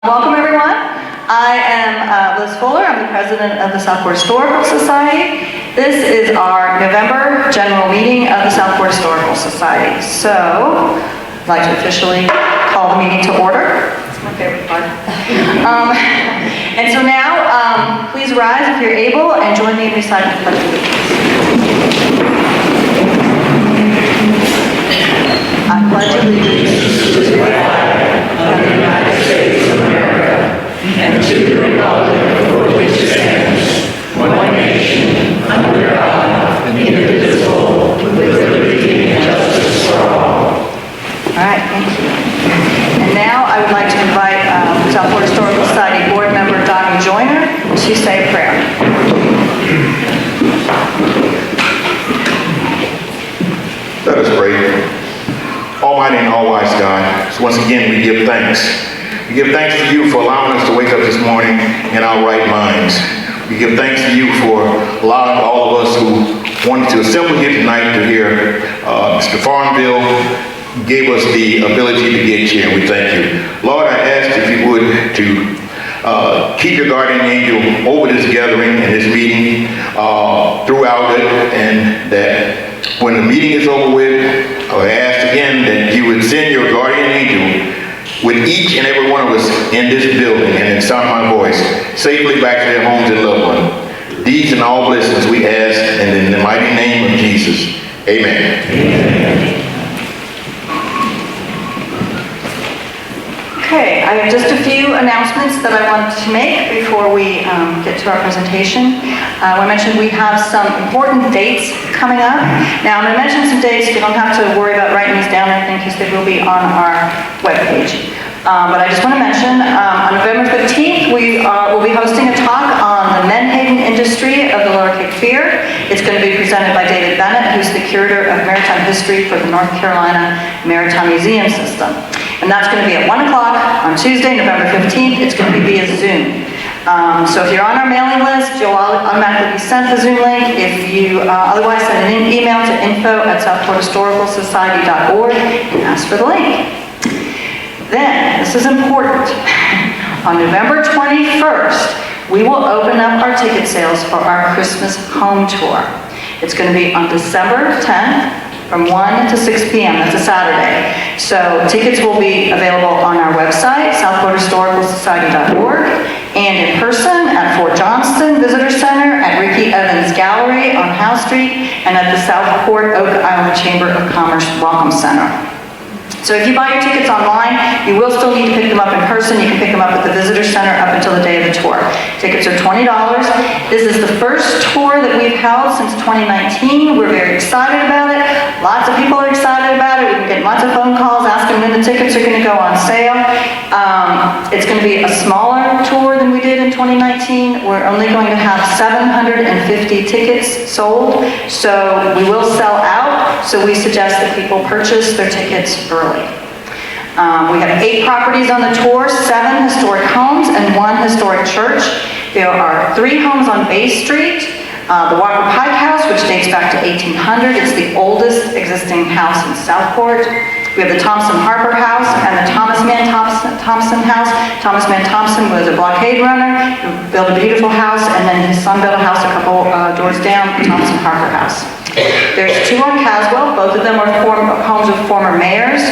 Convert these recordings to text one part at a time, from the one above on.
Welcome everyone. I am Liz Fuller. I'm the president of the Southport Historical Society. This is our November general meeting of the Southport Historical Society. So, I'd like to officially call the meeting to order. That's my favorite part. And so now, please rise if you're able and join me in reciting the Pledge of Allegiance. I pledge allegiance to the flag of the United States of America and to the republic for which it stands, one nation, under God, indivisible, with liberty and justice for all. All right, thank you. And now I would like to invite Southport Historical Society board member Donnie Joyner to say a prayer. Let us pray. Almighty and all-wise God, so once again we give thanks. We give thanks to you for allowing us to wake up this morning in our right minds. We give thanks to you for allowing all of us who wanted to assemble here tonight to hear Mr. Fonvielle gave us the ability to get here, and we thank you. Lord, I ask if you would to keep your guardian angel over this gathering and this meeting throughout it, and that when the meeting is over with, I ask again that you would send your guardian angel with each and every one of us in this building and in sound of my voice, safely back to their homes and loved ones. These and all blessings we ask, and in the mighty name of Jesus, amen. Amen. Okay, I have just a few announcements that I wanted to make before we get to our presentation. I mentioned we have some important dates coming up. Now, I'm going to mention some dates. You don't have to worry about writing these down or anything because they will be on our webpage. But I just want to mention, on November 15th, we will be hosting a talk on the Menhaden industry of the Lower Cape Fear. It's going to be presented by David Bennett, who's the curator of maritime history for the North Carolina Maritime Museum System. And that's going to be at 1 o'clock on Tuesday, November 15th. It's going to be via Zoom. So if you're on our mailing list, you'll automatically be sent the Zoom link. If you otherwise send an email to info@southporthistoricalsociety.org and ask for the link. Then, this is important, on November 21st, we will open up our ticket sales for our Christmas home tour. It's going to be on December 10th from 1 to 6 p.m. That's a Saturday. So tickets will be available on our website, southporthistoricalsociety.org, and in person at Fort Johnston Visitor Center, at Ricky Evans Gallery on Howe Street, and at the Southport Oak Island Chamber of Commerce Welcome Center. So if you buy your tickets online, you will still need to pick them up in person. You can pick them up at the Visitor Center up until the day of the tour. Tickets are $20. This is the first tour that we've held since 2019. We're very excited about it. Lots of people are excited about it. We've been getting lots of phone calls asking when the tickets are going to go on sale. It's going to be a smaller tour than we did in 2019. We're only going to have 750 tickets sold, so we will sell out. So we suggest that people purchase their tickets early. We have 8 properties on the tour, 7 historic homes and 1 historic church. There are 3 homes on Bay Street, the Walker Pike House, which dates back to 1800. It's the oldest existing house in Southport. We have the Thompson Harper House and the Thomas Man Thompson House. Thomas Man Thompson was a blockade runner who built a beautiful house, and then his son built a house a couple doors down, the Thompson Harper House. There's 2 on Caswell. Both of them are homes of former mayors,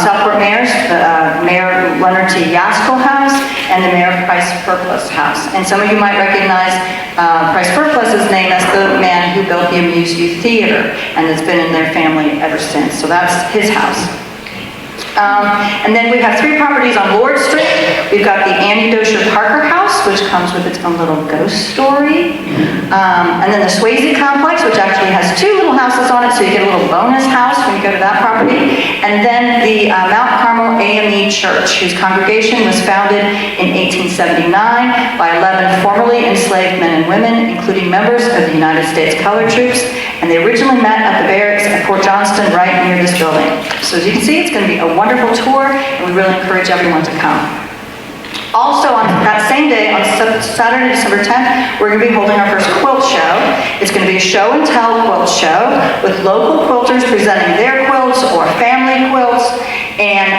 Southport mayors, the Mayor Leonard T. Yaskell House and the Mayor Price Purpose House. And some of you might recognize Price Purpose's name as the man who built the Amuse You Theater, and it's been in their family ever since. So that's his house. And then we have 3 properties on Lord Street. We've got the Annie Dosher Parker House, which comes with its own little ghost story. And then the Swayze Complex, which actually has 2 little houses on it, so you get a little bonus house when you go to that property. And then the Mount Carmel AME Church, whose congregation was founded in 1879 by 11 formerly enslaved men and women, including members of the United States Colored Troops. And they originally met at the barracks at Fort Johnston, right near this building. So as you can see, it's going to be a wonderful tour, and we really encourage everyone to come. Also, on that same day, on Saturday, December 10th, we're going to be holding our first quilt show. It's going to be a show and tell quilt show with local quilters presenting their quilts or family quilts. And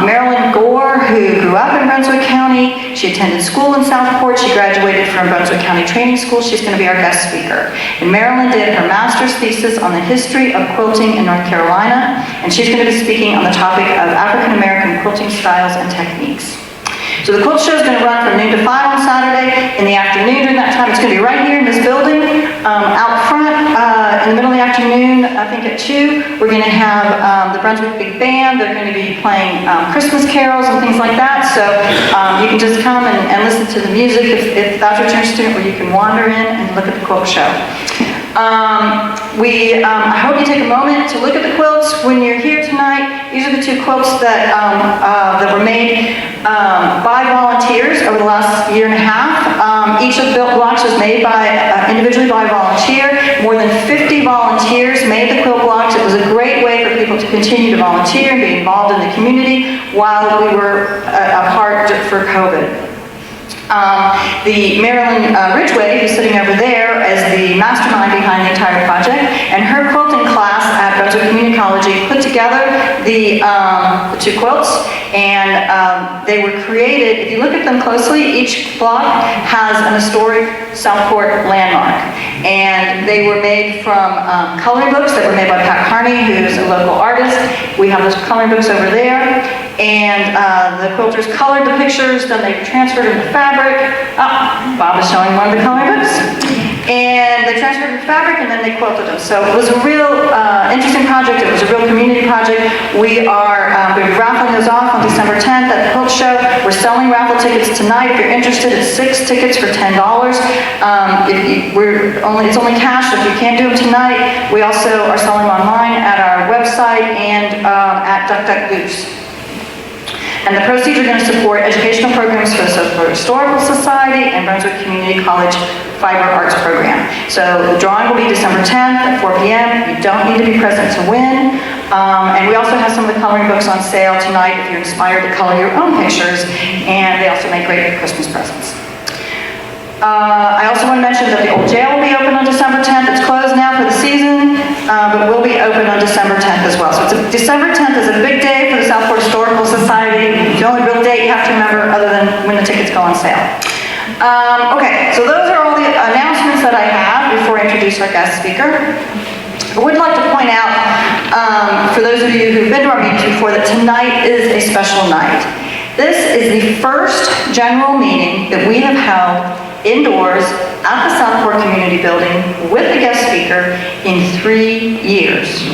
Marilyn Gore, who grew up in Brunswick County, County. She attended school in Southport. She graduated from Brunswick County Training School. She's going to be our guest speaker. And Marilyn did her master's thesis on the history of quilting in North Carolina, and she's going to be speaking on the topic of African American quilting styles and techniques. So the quilt show is going to run from noon to 5 on Saturday. In the afternoon during that time, it's going to be right here in this building. Out front, in the middle of the afternoon, I think at 2, we're going to have the Brunswick Big Band. They're going to be playing Christmas carols and things like that. So you can just come and listen to the music if that's what you're interested in, or you can wander in and look at the quilt show. I hope you take a moment to look at the quilts when you're here tonight. These are the 2 quilts that were made by volunteers over the last year and a half. Each of the built blocks was made individually by a volunteer. More than 50 volunteers made the quilt blocks. It was a great way for people to continue to volunteer and be involved in the community while we were apart for COVID. The Marilyn Ridgway, who's sitting over there, is the mastermind behind the entire project, and her quilting class at Brunswick Community College put together the 2 quilts, and they were created. If you look at them closely, each block has an historic Southport landmark, and they were made from coloring books that were made by Pat Carney, who's a local artist. We have those coloring books over there, and the quilters colored the pictures, then they transferred them to fabric. Bob is showing one of the coloring books. And they transferred the fabric and then they quilted them. So it was a real interesting project. It was a real community project. We are raffling those off on December 10th at the quilt show. We're selling raffle tickets tonight. If you're interested, it's 6 tickets for $10. It's only cash, so if you can't do them tonight, we also are selling online at our website and at DuckDuckGoose. And the proceeds are going to support educational programs for the Southport Historical Society and Brunswick Community College Fiber Arts Program. So the drawing will be December 10th at 4 p.m. You don't need to be present to win. And we also have some of the coloring books on sale tonight if you're inspired to color your own pictures. And they also make great Christmas presents. I also want to mention that the old jail will be open on December 10th. It's closed now for the season, but will be open on December 10th as well. So December 10th is a big day for the Southport Historical Society. It's the only real date you have to remember other than when the tickets go on sale. Okay, so those are all the announcements that I have before I introduce our guest speaker. I would like to point out, for those of you who've been to our meetings before, that tonight is a special night. This is the first general meeting that we have held indoors at the Southport Community Building with a guest speaker in 3 years.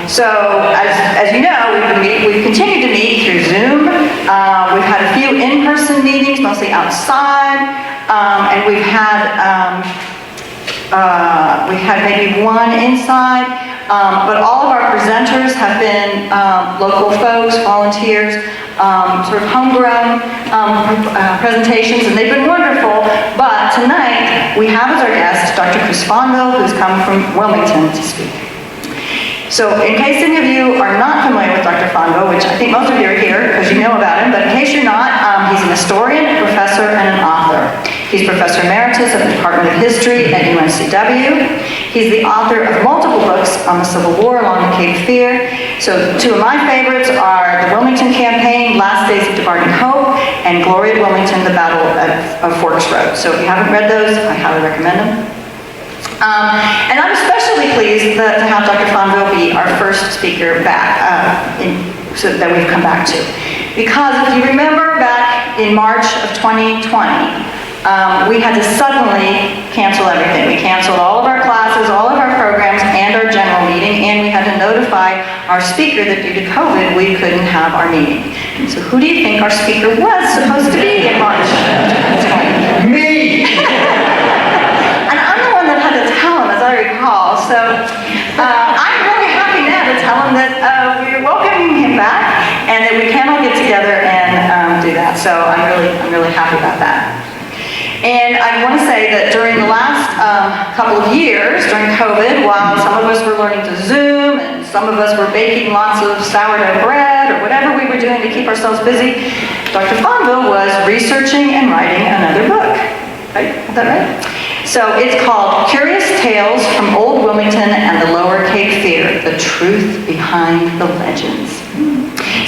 So, as you know, we've continued to meet through Zoom. We've had a few in-person meetings, mostly outside, and we've had maybe one inside. But all of our presenters have been local folks, volunteers, sort of homegrown presentations, and they've been wonderful. But tonight, we have as our guest Dr. Chris Fonvielle, who's come from Wilmington to speak. So in case any of you are not familiar with Dr. Fonvielle, which I think most of you are here because you know about him, but in case you're not, he's an historian, a professor, and an author. He's Professor Emeritus at the Department of History at UNCW. He's the author of multiple books on the Civil War along the Cape Fear. So 2 of my favorites are The Wilmington Campaign, Last Days of Departing Hope, and Glory at Wilmington, The Battle of Forks Road. So if you haven't read those, I highly recommend them. And I'm especially pleased to have Dr. Fonvielle be our first speaker back, so that we've come back to. Because if you remember back in March of 2020, we had to suddenly cancel everything. We canceled all of our classes, all of our programs, and our general meeting, and we had to notify our speaker that due to COVID, we couldn't have our meeting. So who do you think our speaker was supposed to be in March? Me! And I'm the one that had to tell him, as I recall. So I'm really happy now to tell him that we're welcoming him back, and that we can all get together and do that. So I'm really happy about that. And I want to say that during the last couple of years, during COVID, while some of us were learning to Zoom and some of us were baking lots of sourdough bread or whatever we were doing to keep ourselves busy, Dr. Fonvielle was researching and writing another book. Right? Is that right? So it's called Curious Tales from Old Wilmington and the Lower Cape Fear, The Truth Behind the Legends.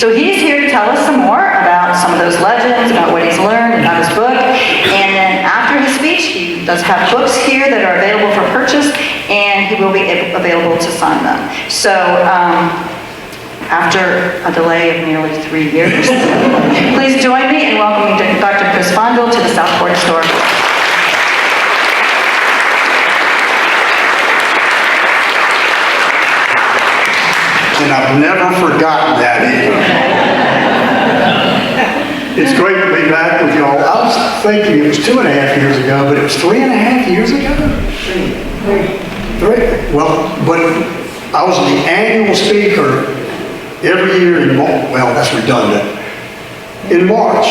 So he's here to tell us some more about some of those legends, about what he's learned, about his book. And then after his speech, he does have books here that are available for purchase, and he will be available to sign them. So after a delay of nearly 3 years, please join me in welcoming Dr. Chris Fonvielle to the Southport Historical. And I've never forgotten that either. It's great to be back with y'all. I was thinking it was 2.5 years ago, but it was 3.5 years ago? Three. Well, but I was the annual speaker every year in March. Well, that's redundant. In March.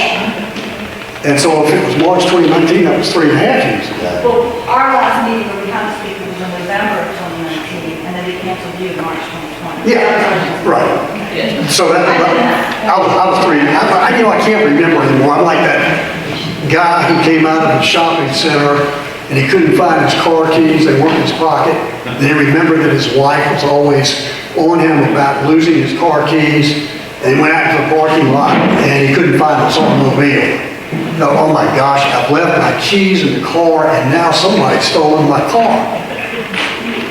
And so if it was March 2019, that was 3.5 years ago. Well, our last meeting where we had to speak was in November of 2019, and then they canceled you in March 2020. Yeah, right. So that, I was three. I can't remember anymore. I'm like that guy who came out of the shopping center and he couldn't find his car keys. They weren't in his pocket. Then he remembered that his wife was always on him about losing his car keys. And he went out to the parking lot and he couldn't find his automobile. Oh my gosh, I've left my keys in the car and now somebody's stolen my car.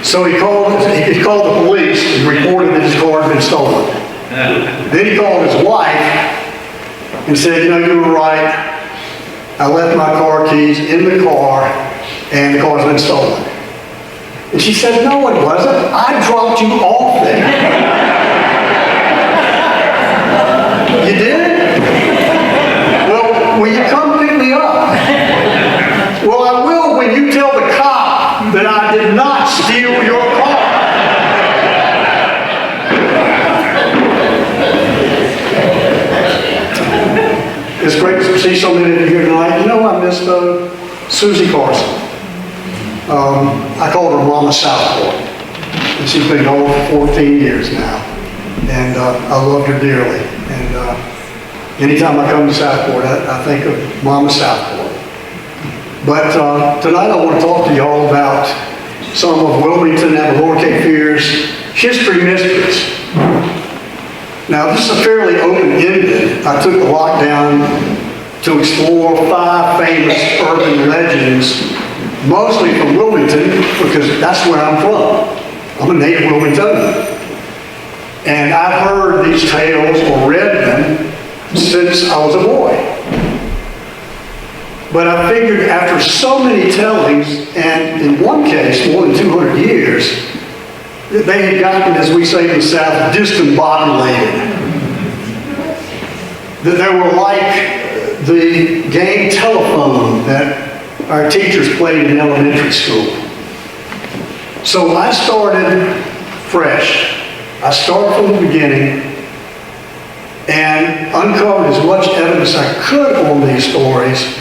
So he called the police and reported that his car had been stolen. Then he called his wife and said, you were right. I left my car keys in the car and the car's been stolen. And she said, no, it wasn't. I dropped you off there. You did? Well, will you come pick me up? Well, I will when you tell the cop that I did not steal your car. It's great to see so many of you here tonight. I miss Susie Carson. I called her Mama Southport. And she's been gone for 14 years now. And I loved her dearly. And anytime I come to Southport, I think of Mama Southport. But tonight I want to talk to y'all about some of Wilmington and the Lower Cape Fear's history mysteries. Now, this is fairly open-ended. I took the lockdown to explore 5 famous urban legends, mostly from Wilmington, because that's where I'm from. I'm a native Wilmingtonian. And I've heard these tales or read them since I was a boy. But I figured after so many tellings, and in one case, more than 200 years, that they had gotten, as we say in the South, discombobulated. That they were like the game telephone that our teachers played in elementary school. So I started fresh. I started from the beginning and uncovered as much evidence I could on these stories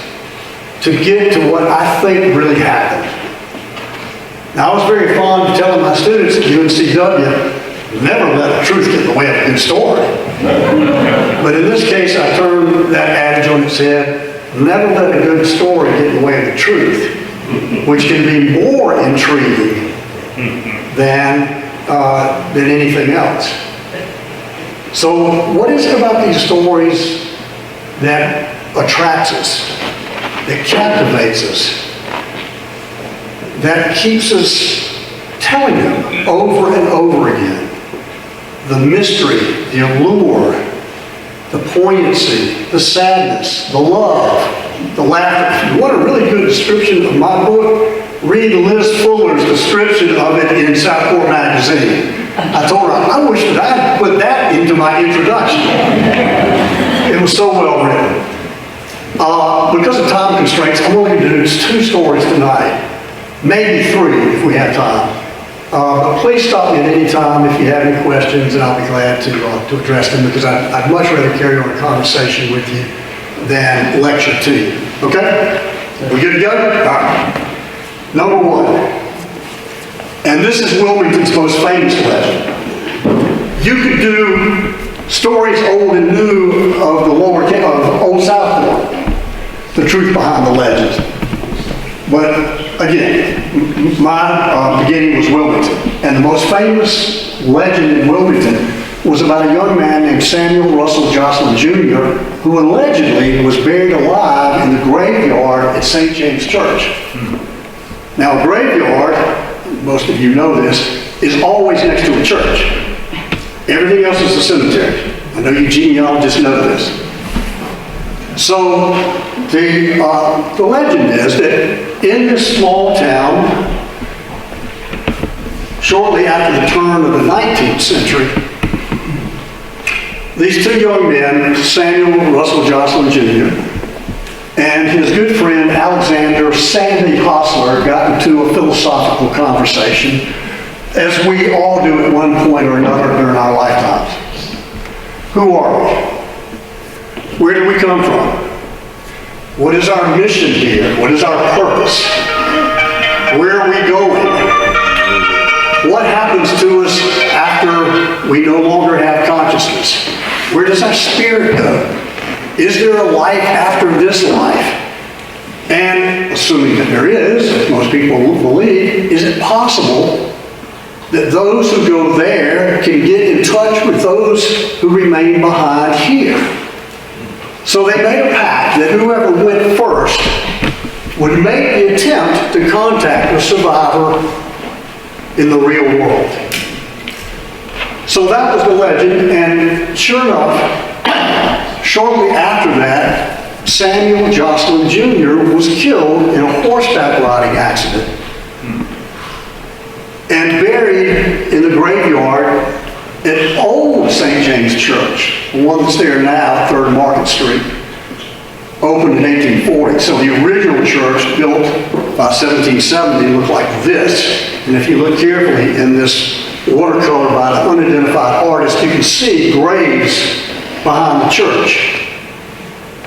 to get to what I think really happened. Now, I was very fond of telling my students at UNCW, never let the truth get in the way of a good story. But in this case, I turned that adage on its head, never let a good story get in the way of the truth, which can be more intriguing than anything else. So what is it about these stories that attracts us, that captivates us, that keeps us telling them over and over again? The mystery, the allure, the poignancy, the sadness, the love, the laughter. If you want a really good description of my book, read Liz Fuller's description of it in Southport magazine. I told her, I wish that I had put that into my introduction. It was so well written. Because of time constraints, I'm only going to do 2 stories tonight. Maybe 3 if we have time. But please stop me at any time if you have any questions, and I'll be glad to address them, because I'd much rather carry on a conversation with you than lecture to you. Okay? We good to go? All right. Number 1, and this is Wilmington's most famous legend. You could do stories old and new of the of Old Southport, the truth behind the legends. But again, my beginning was Wilmington, and the most famous legend in Wilmington was about a young man named named Samuel Russell Jocelyn Jr., who allegedly was buried alive in the graveyard at St. James Church. Now, a graveyard, most of you know this, is always next to a church. Everything else is a cemetery. I know you genealogists know this. So, the legend is that in this small town, shortly after the turn of the 19th century, these two young men, Samuel Russell Jocelyn Jr. and his good friend Alexander Sandy Hostler, got into a philosophical conversation, as we all do at one point or another during our lifetimes. Who are we? Where do we come from? What is our mission here? What is our purpose? Where are we going? What happens to us after we no longer have consciousness? Where does our spirit go? Is there a life after this life? And assuming that there is, as most people believe, is it possible that those who go there can get in touch with those who remain behind here? So they made a pact that whoever went first would make the attempt to contact the survivor in the real world. So that was the legend, and sure enough, shortly after that, Samuel Jocelyn Jr. was killed in a horseback riding accident and buried in the graveyard at old St. James Church, the one that's there now, 3rd Market Street, opened in 1840. So the original church, built by 1770, looked like this. And if you look carefully in this watercolor by the unidentified artist, you can see graves behind the church.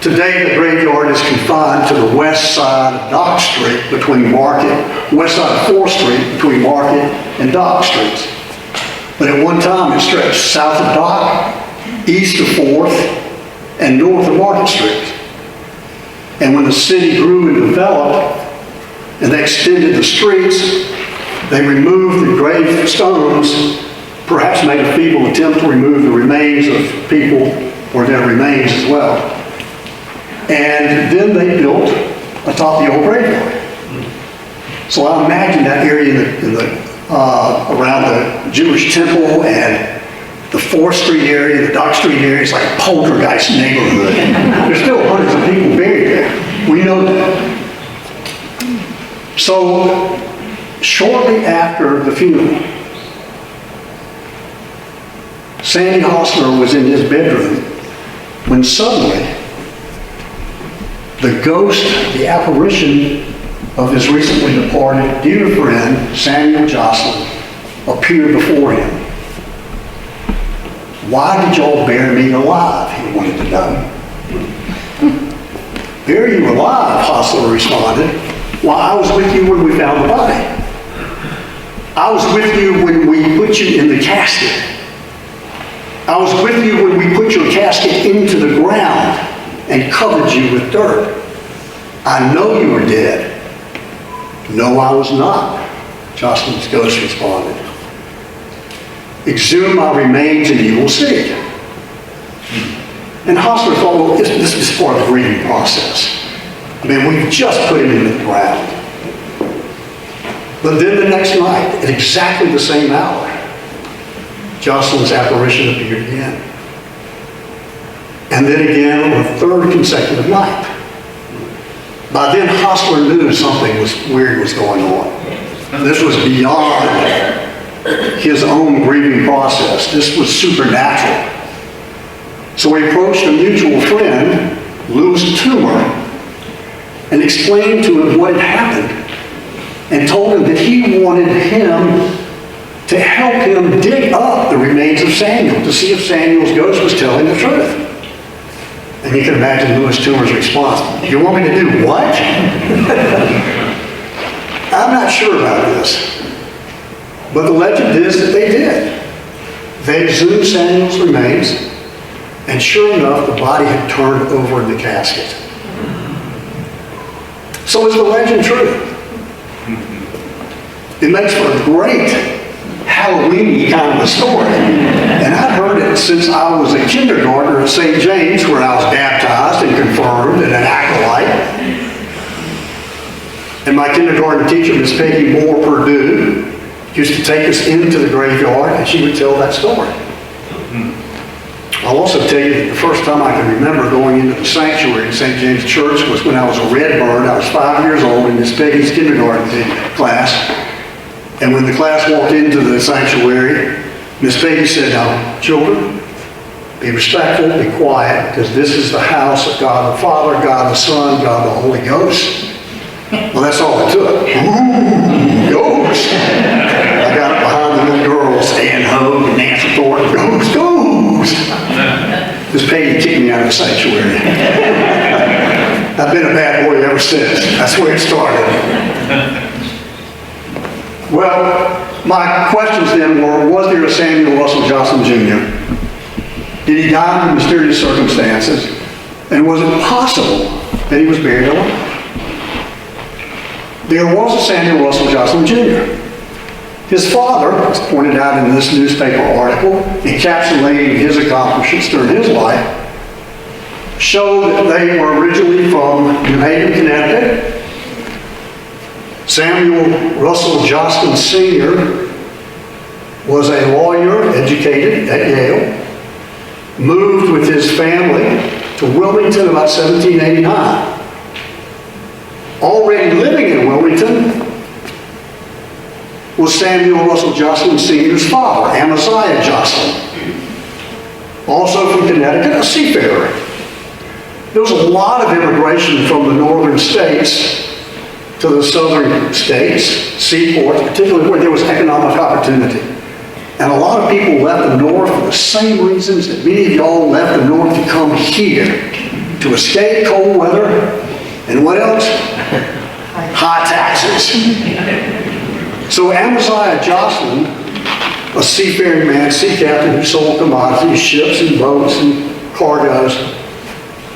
Today, the graveyard is confined to the west side of Dock Street between Market, west side of 4th Street between Market and Dock Streets. But at one time, it stretched south of Dock, east of 4th, and north of Market Street. And when the city grew and developed, and they extended the streets, they removed the gravestones, perhaps made a feeble attempt to remove the remains of people or their remains as well. And then they built atop the old graveyard. So I imagine that area around the Jewish temple and the 4th Street area, the Dock Street area, is like a poltergeist neighborhood. There's still hundreds of people buried there. We know that. So, shortly after the funeral, Sandy Hostler was in his bedroom when suddenly the ghost, the apparition of his recently departed dear friend, Samuel Jocelyn, appeared before him. Why did y'all bury me alive? He wanted to know. Bury you alive, Hostler responded. Why, I was with you when we found the body. I was with you when we put you in the casket. I was with you when we put your casket into the ground and covered you with dirt. I know you were dead. No, I was not, Jocelyn's ghost responded. Exhume my remains and you will see. And Hostler thought, well, this is part of the grieving process. I mean, we've just put him in the ground. But then the next night, at exactly the same hour, Jocelyn's apparition appeared again. And then again on a 3rd consecutive night. By then, Hostler knew something weird was going on. This was beyond his own grieving process. This was supernatural. So he approached a mutual friend, Louis Toomer, and explained to him what had happened, and told him that he wanted him to help him dig up the remains of Samuel to see if Samuel's ghost was telling the truth. And you can imagine Louis Toomer's response. You want me to do what? I'm not sure about this. But the legend is that they did. They exhumed Samuel's remains, and sure enough, the body had turned over in the casket. So is the legend true? It makes for a great Halloween-y kind of a story. And I've heard it since I was a kindergartner at St. James, where I was baptized and confirmed and an acolyte. And my kindergarten teacher, Miss Peggy Moore Purdue, used to take us into the graveyard, and she would tell that story. I'll also tell you that the first time I can remember going into the sanctuary in St. James Church was when I was a redbird. I was 5 years old in Miss Peggy's kindergarten class. And when the class walked into the sanctuary, Miss Peggy said, "Now, children, be respectful, be quiet, because this is the house of God the Father, God the Son, God the Holy Ghost." Well, that's all it took. Ooh, ghost. I got it behind the little girls, Stan Hogue and Nancy Thornton. Ghost, ghost. Miss Peggy kicked me out of the sanctuary. I've been a bad boy ever since. That's where it started. Well, my questions then were, was there a Samuel Russell Joslin Jr.? Did he die under mysterious circumstances? And was it possible that he was buried alive? There was a Samuel Russell Joslin Jr. His father, as pointed out in this newspaper article, encapsulating his accomplishments during his life, showed that they were originally from New Haven, Connecticut. Samuel Russell Joslin Sr. was a lawyer, educated at Yale, moved with his family to Wilmington about 1789. Already living in Wilmington was Samuel Russell Joslin Sr.'s father, Amaziah Joslin. Also from Connecticut, a seafarer. There was a lot of immigration from the northern states to the southern states, seaports, particularly where there was economic opportunity. And a lot of people left the north for the same reasons that many of y'all left the north to come here, to escape cold weather, and what else? High taxes. So Amaziah Joslin, a seafaring man, sea captain who sold commodities, ships and boats and cargoes,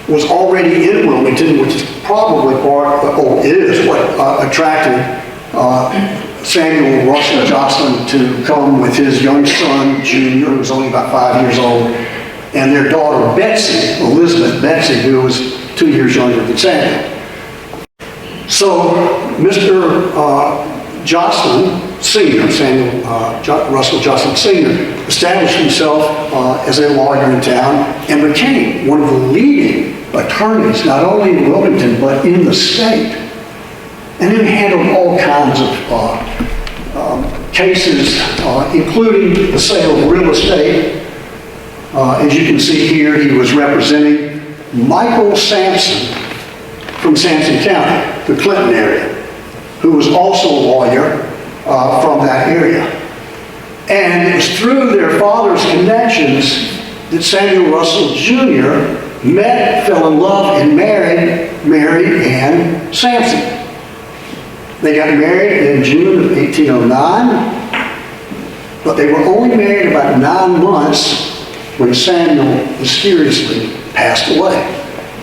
was already in Wilmington, which is probably part, or is what attracted Samuel Russell Joslin to come with his young son, Junior, who was only about 5 years old, and their daughter, Betsy, Elizabeth Betsy, who was 2 years younger than Samuel. So, Mr. Joslin Sr., Samuel Russell Joslin Sr., established himself as a lawyer in town and became one of the leading attorneys, not only in Wilmington, but in the state. And then handled all kinds of cases, including the sale of real estate. As you can see here, he was representing Michael Sampson from Sampson County, the Clinton area, who was also a lawyer from that area. And it was through their father's connections that Samuel Russell Jr. met, fell in love, and married Mary Ann Sampson. They got married in June of 1809, but they were only married about 9 months when Samuel mysteriously passed away.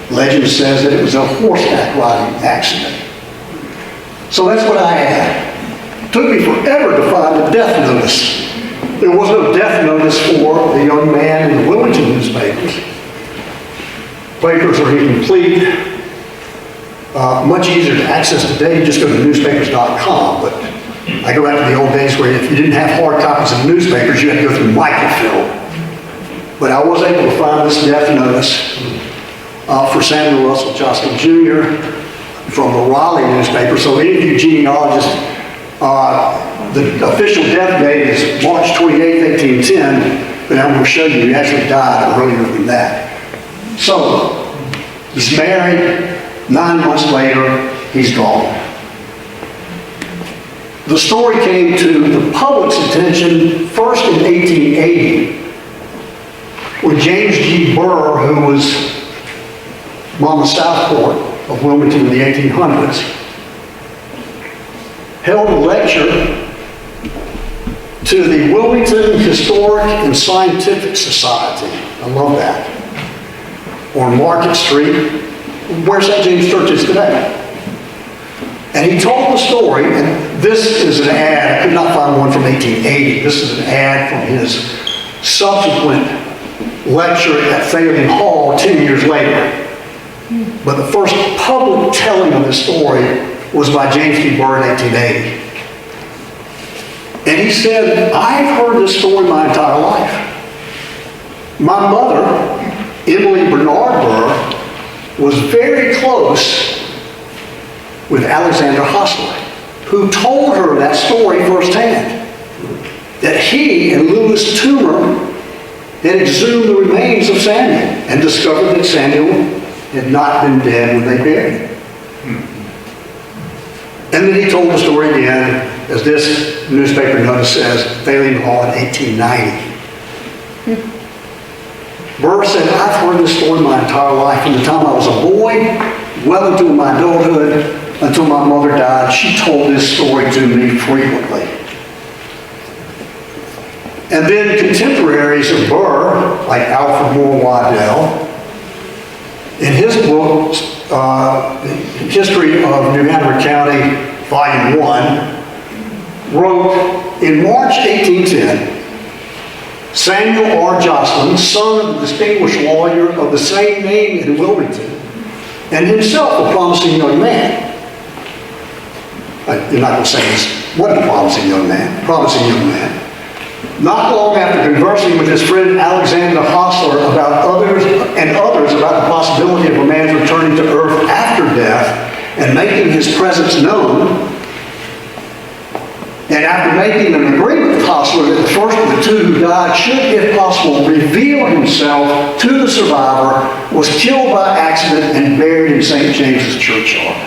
Legend says that it was a horseback riding accident. So that's what I had. It took me forever to find a death notice. There was no death notice for the young man in the Wilmington newspapers. Papers are incomplete. Much easier to access today. You just go to newspapers.com. But I go back to the old days where if you didn't have hard copies of newspapers, you had to go through microfilm. But I was able to find this death notice for Samuel Russell Joslin Jr. from the Raleigh newspaper. So any of you genealogists, the official death date is March 28, 1810, but I'm going to show you he actually died earlier than that. So, he's married, 9 months later, he's gone. The story came to the public's attention first in 1880, when James G. Burr, who was on the Southport of Wilmington in the 1800s, held a lecture to the Wilmington Historic and Scientific Society. I love that. On Market Street, where St. James Church is today. And he told the story, and this is an ad, I could not find one from 1880. This is an ad from his subsequent lecture at Fonvielle Hall 10 years later. But the first public telling of this story was by James T. Burr in 1880. And he said, I've heard this story my entire life. My mother, Emily Bernard Burr, was very close with Alexander Hostler, who told her that story firsthand. That he and Louis Toomer had exhumed the remains of Samuel and discovered that Samuel had not been dead when they buried him. And then he told the story again, as this newspaper notice says, Fonvielle Hall in 1890. Burr said, I've heard this story my entire life, from the time I was a boy, well into my adulthood, until my mother died. She told this story to me frequently. And then contemporaries of Burr, like Alfred Moore Waddell, in his book, History of New Hanover County, Volume 1, wrote, in March 1810, Samuel R. Jocelyn, son of the distinguished lawyer of the same name in Wilmington, and himself a promising young man. You're not going to say this. What a promising young man. Promising young man. Not long after conversing with his friend Alexander Hostler about others about the possibility of a man's returning to earth after death and making his presence known, and after making an agreement with Hostler that the first of the two who died should, if possible, reveal himself to the survivor, was killed by accident and buried in St. James's Churchyard.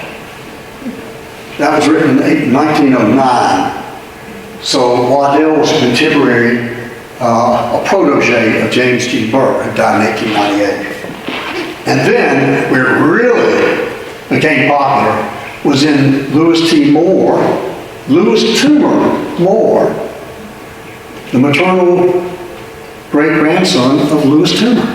That was written in 1909. So Waddell was a contemporary, a protege of James G. Burr, who died in 1898. And then, where it really became popular, was in Louis Toomer Moore, the maternal great-grandson of Louis Toomer.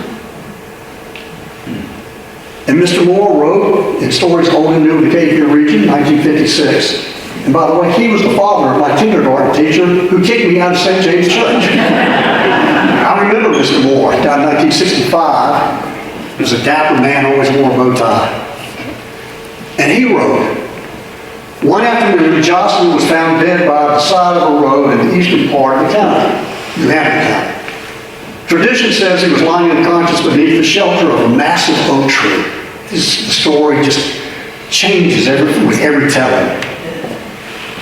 And Mr. Moore wrote in Stories Old and New in the Cape Fear region, 1956. And by the way, he was the father of my kindergarten teacher who kicked me out of St. James Church. I remember Mr. Moore, died in 1965. He was a dapper man, always wore a bow tie. And he wrote, one afternoon, Jocelyn was found dead by the side of a road in the eastern part of the county, New Hanover County. Tradition says he was lying unconscious beneath the shelter of a massive oak tree. The story just changes with every telling.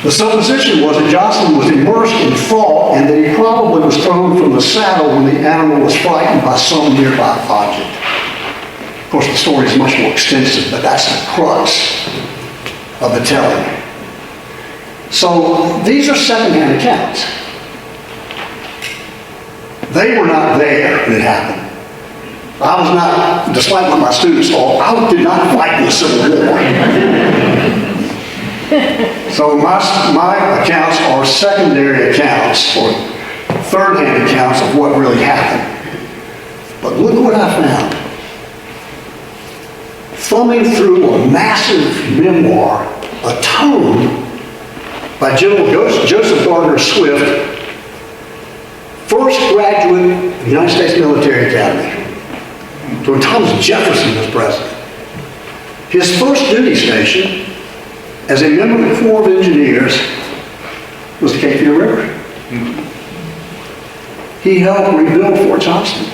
The supposition was that Jocelyn was immersed in thought and that he probably was thrown from the saddle when the animal was frightened by some nearby object. Of course, the story is much more extensive, but that's the crux of the telling. So these are secondhand accounts. They were not there when it happened. I was not, despite what my students thought, I did not fight in the Civil War. So my accounts are secondary accounts or third-hand accounts of what really happened. But look what I found. Thumbing through a massive memoir, a tome by General Joseph Gardner Swift, first graduate of the United States Military Academy, when Thomas Jefferson was president. His first duty station as a member of the Corps of Engineers was the Cape Fear River. He helped rebuild Fort Johnston,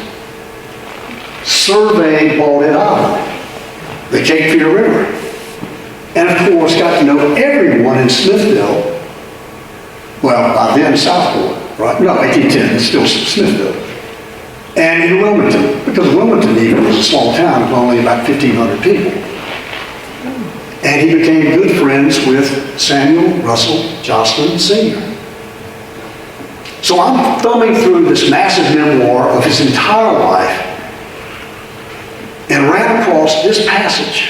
surveyed Baldhead Island, the Cape Fear River, and of course got to know everyone in Smithville, well, by then Southport, right? No, 1810, it's still Smithville. And in Wilmington, because Wilmington even was a small town of only about 1,500 people. And he became good friends with Samuel Russell Jocelyn Sr. So I'm thumbing through this massive memoir of his entire life and ran across this passage.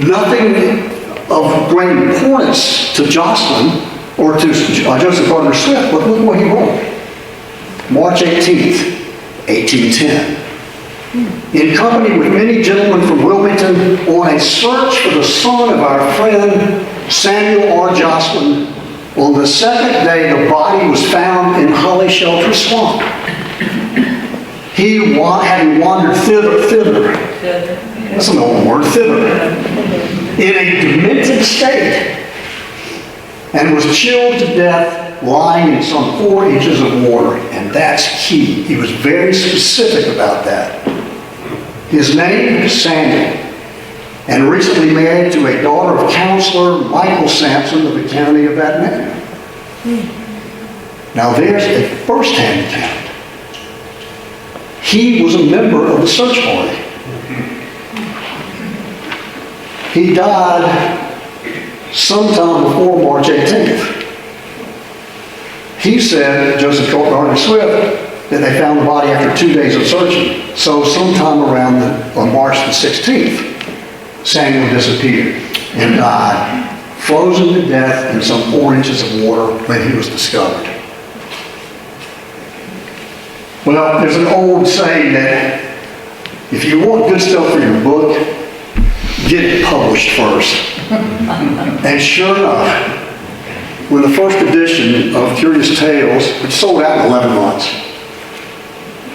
Nothing of great importance to Jocelyn or to Joseph Gardner Swift, but look what he wrote. March 18th, 1810. In company with many gentlemen from Wilmington, on a search for the son of our friend Samuel R. Jocelyn, on the second day the body was found in Holly Shelter Swamp. having wandered thither, that's an old word, thither, in a demented state, and was chilled to death lying in some 4 inches of water. And that's key. He was very specific about that. His name is Samuel, and recently married to a daughter of Counselor Michael Sampson of the county of that name. Now there's a first-hand account. He was a member of the search party. He died sometime before March 18th. He said, Joseph Gardner Swift, that they found the body after 2 days of searching. So sometime around on March the 16th, Samuel disappeared and died, frozen to death in some 4 inches of water when he was discovered. Well, there's an old saying that if you want good stuff for your book, get it published first. And sure enough, when the first edition of Curious Tales, which sold out in 11 months,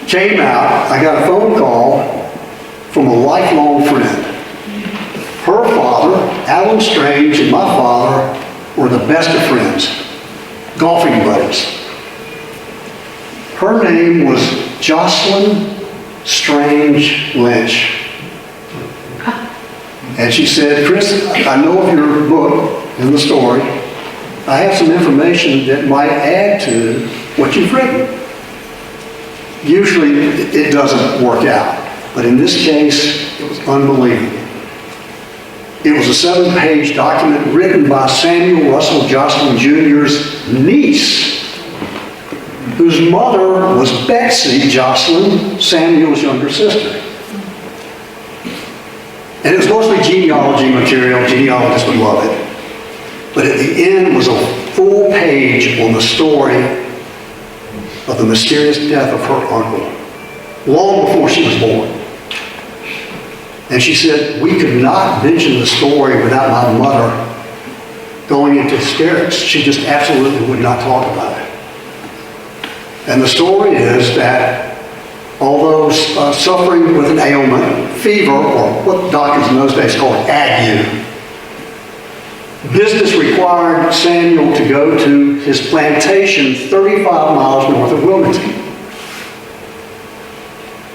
came out, I got a phone call from a lifelong friend. Her father, Alan Strange, and my father were the best of friends, golfing buddies. Her name was Jocelyn Strange Lynch. And she said, Chris, I know of your book and the story. I have some information that might add to what you've written. Usually it doesn't work out, but in this case, it was unbelievable. It was a 7-page document written by Samuel Russell Jocelyn Jr.'s niece, whose mother was Betsy Jocelyn, Samuel's younger sister. And it was mostly genealogy material. Genealogists would love it. But at the end was a full page on the story of the mysterious death of her uncle, long before she was born. And she said, we could not mention the story without my mother going into hysterics. She just absolutely would not talk about it. And the story is that although suffering with an ailment, fever, or what doctors in those days called ague, business required Samuel to go to his plantation 35 miles north of Wilmington.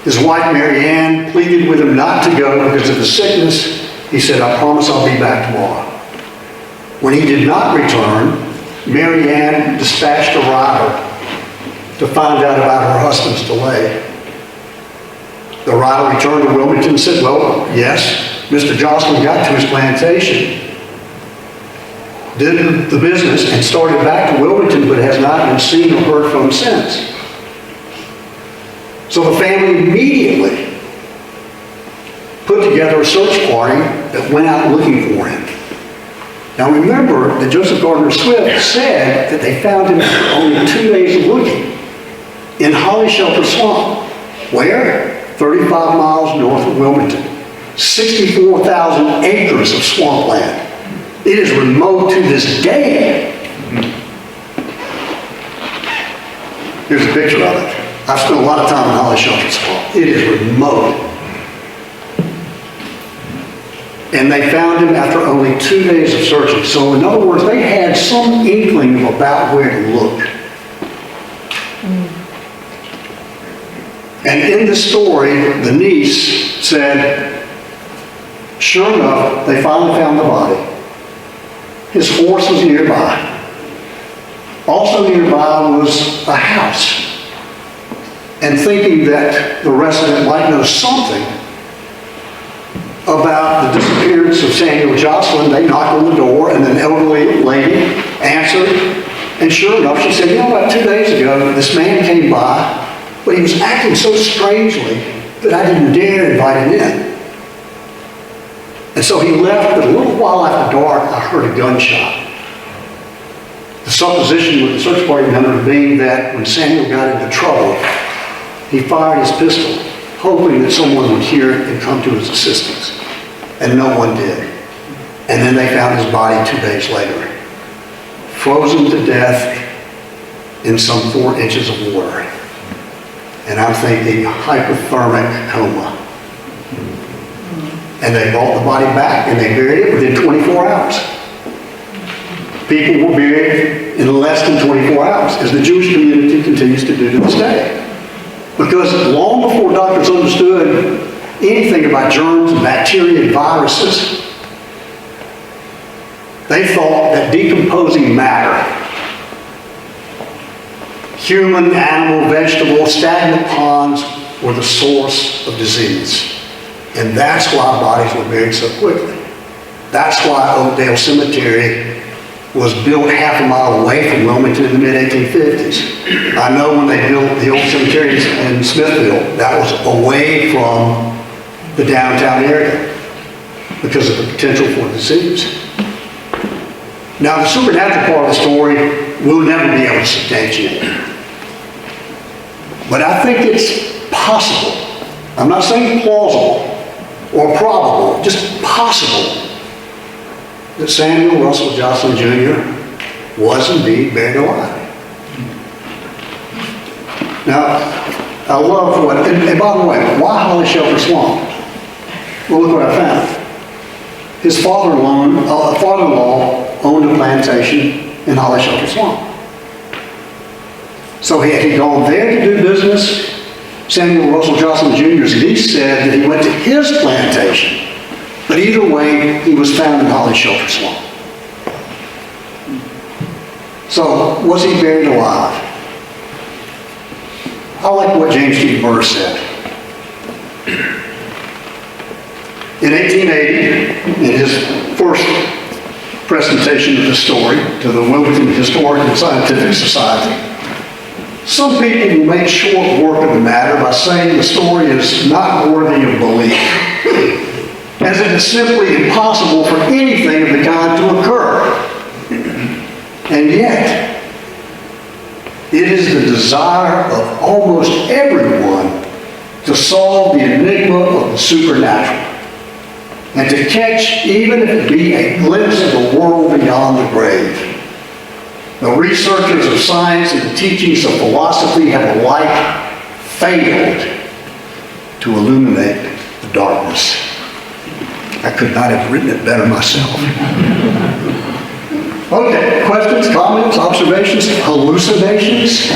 His wife, Mary Ann, pleaded with him not to go because of the sickness. He said, I promise I'll be back tomorrow. When he did not return, Mary Ann dispatched a rider to find out about her husband's delay. The rider returned to Wilmington and said, well, yes, Mr. Jocelyn got to his plantation, did the business, and started back to Wilmington, but has not been seen or heard from since. So the family immediately put together a search party that went out looking for him. Now remember that Joseph Gardner Swift said that they found him after only 2 days of looking in Holly Shelter Swamp. Where? 35 miles north of Wilmington. 64,000 acres of swampland. It is remote to this day. Here's a picture of it. I've spent a lot of time in Holly Shelter Swamp. It is remote. And they found him after only 2 days of searching. So in other words, they had some inkling about where to look. And in the story, the niece said, sure enough, they finally found the body. His horse was nearby. Also nearby was a house. And thinking that the resident might know something about the disappearance of Samuel Jocelyn, they knocked on the door, and an elderly lady answered. And sure enough, she said, you know, about 2 days ago, this man came by, but he was acting so strangely that I didn't dare invite him in. And so he left, but a little while after dark, I heard a gunshot. The supposition with the search party member being that when Samuel got into trouble, he fired his pistol, hoping that someone would hear it and come to his assistance. And no one did. And then they found his body 2 days later, frozen to death in some 4 inches of water. and I'm thinking hypothermic coma. And they brought the body back and they buried it within 24 hours. People were buried in less than 24 hours, as the Jewish community continues to do to this day. Because long before doctors understood anything about germs and bacteria and viruses, they thought that decomposing matter, human, animal, vegetable, stagnant ponds, were the source of disease. And that's why bodies were buried so quickly. That's why Oakdale Cemetery was built half a mile away from Wilmington in the mid-1850s. I know when they built the old cemetery in Smithville, that was away from the downtown area because of the potential for disease. Now, the supernatural part of the story, we'll never be able to substantiate. But I think it's possible. I'm not saying plausible or probable, just possible, that Samuel Russell Johnson Jr. was indeed buried alive. Now, I love what, and by the way, why Holly Shelter Swamp? Well, look what I found. His father-in-law owned a plantation in Holly Shelter Swamp. So had he gone there to do business, Samuel Russell Johnson Jr.'s niece said that he went to his plantation. But either way, he was found in Holly Shelter Swamp. So, was he buried alive? I like what James T. Burr said. In 1880, in his first presentation of the story to the Wilmington Historical and Scientific Society, some people will make short work of the matter by saying the story is not worthy of belief, as it is simply impossible for anything of the kind to occur. And yet, it is the desire of almost everyone to solve the enigma of the supernatural and to catch, even if it be a glimpse of the world beyond the grave. The researchers of science and the teachings of philosophy have alike failed to illuminate the darkness. I could not have written it better myself. Okay, questions, comments, observations, hallucinations?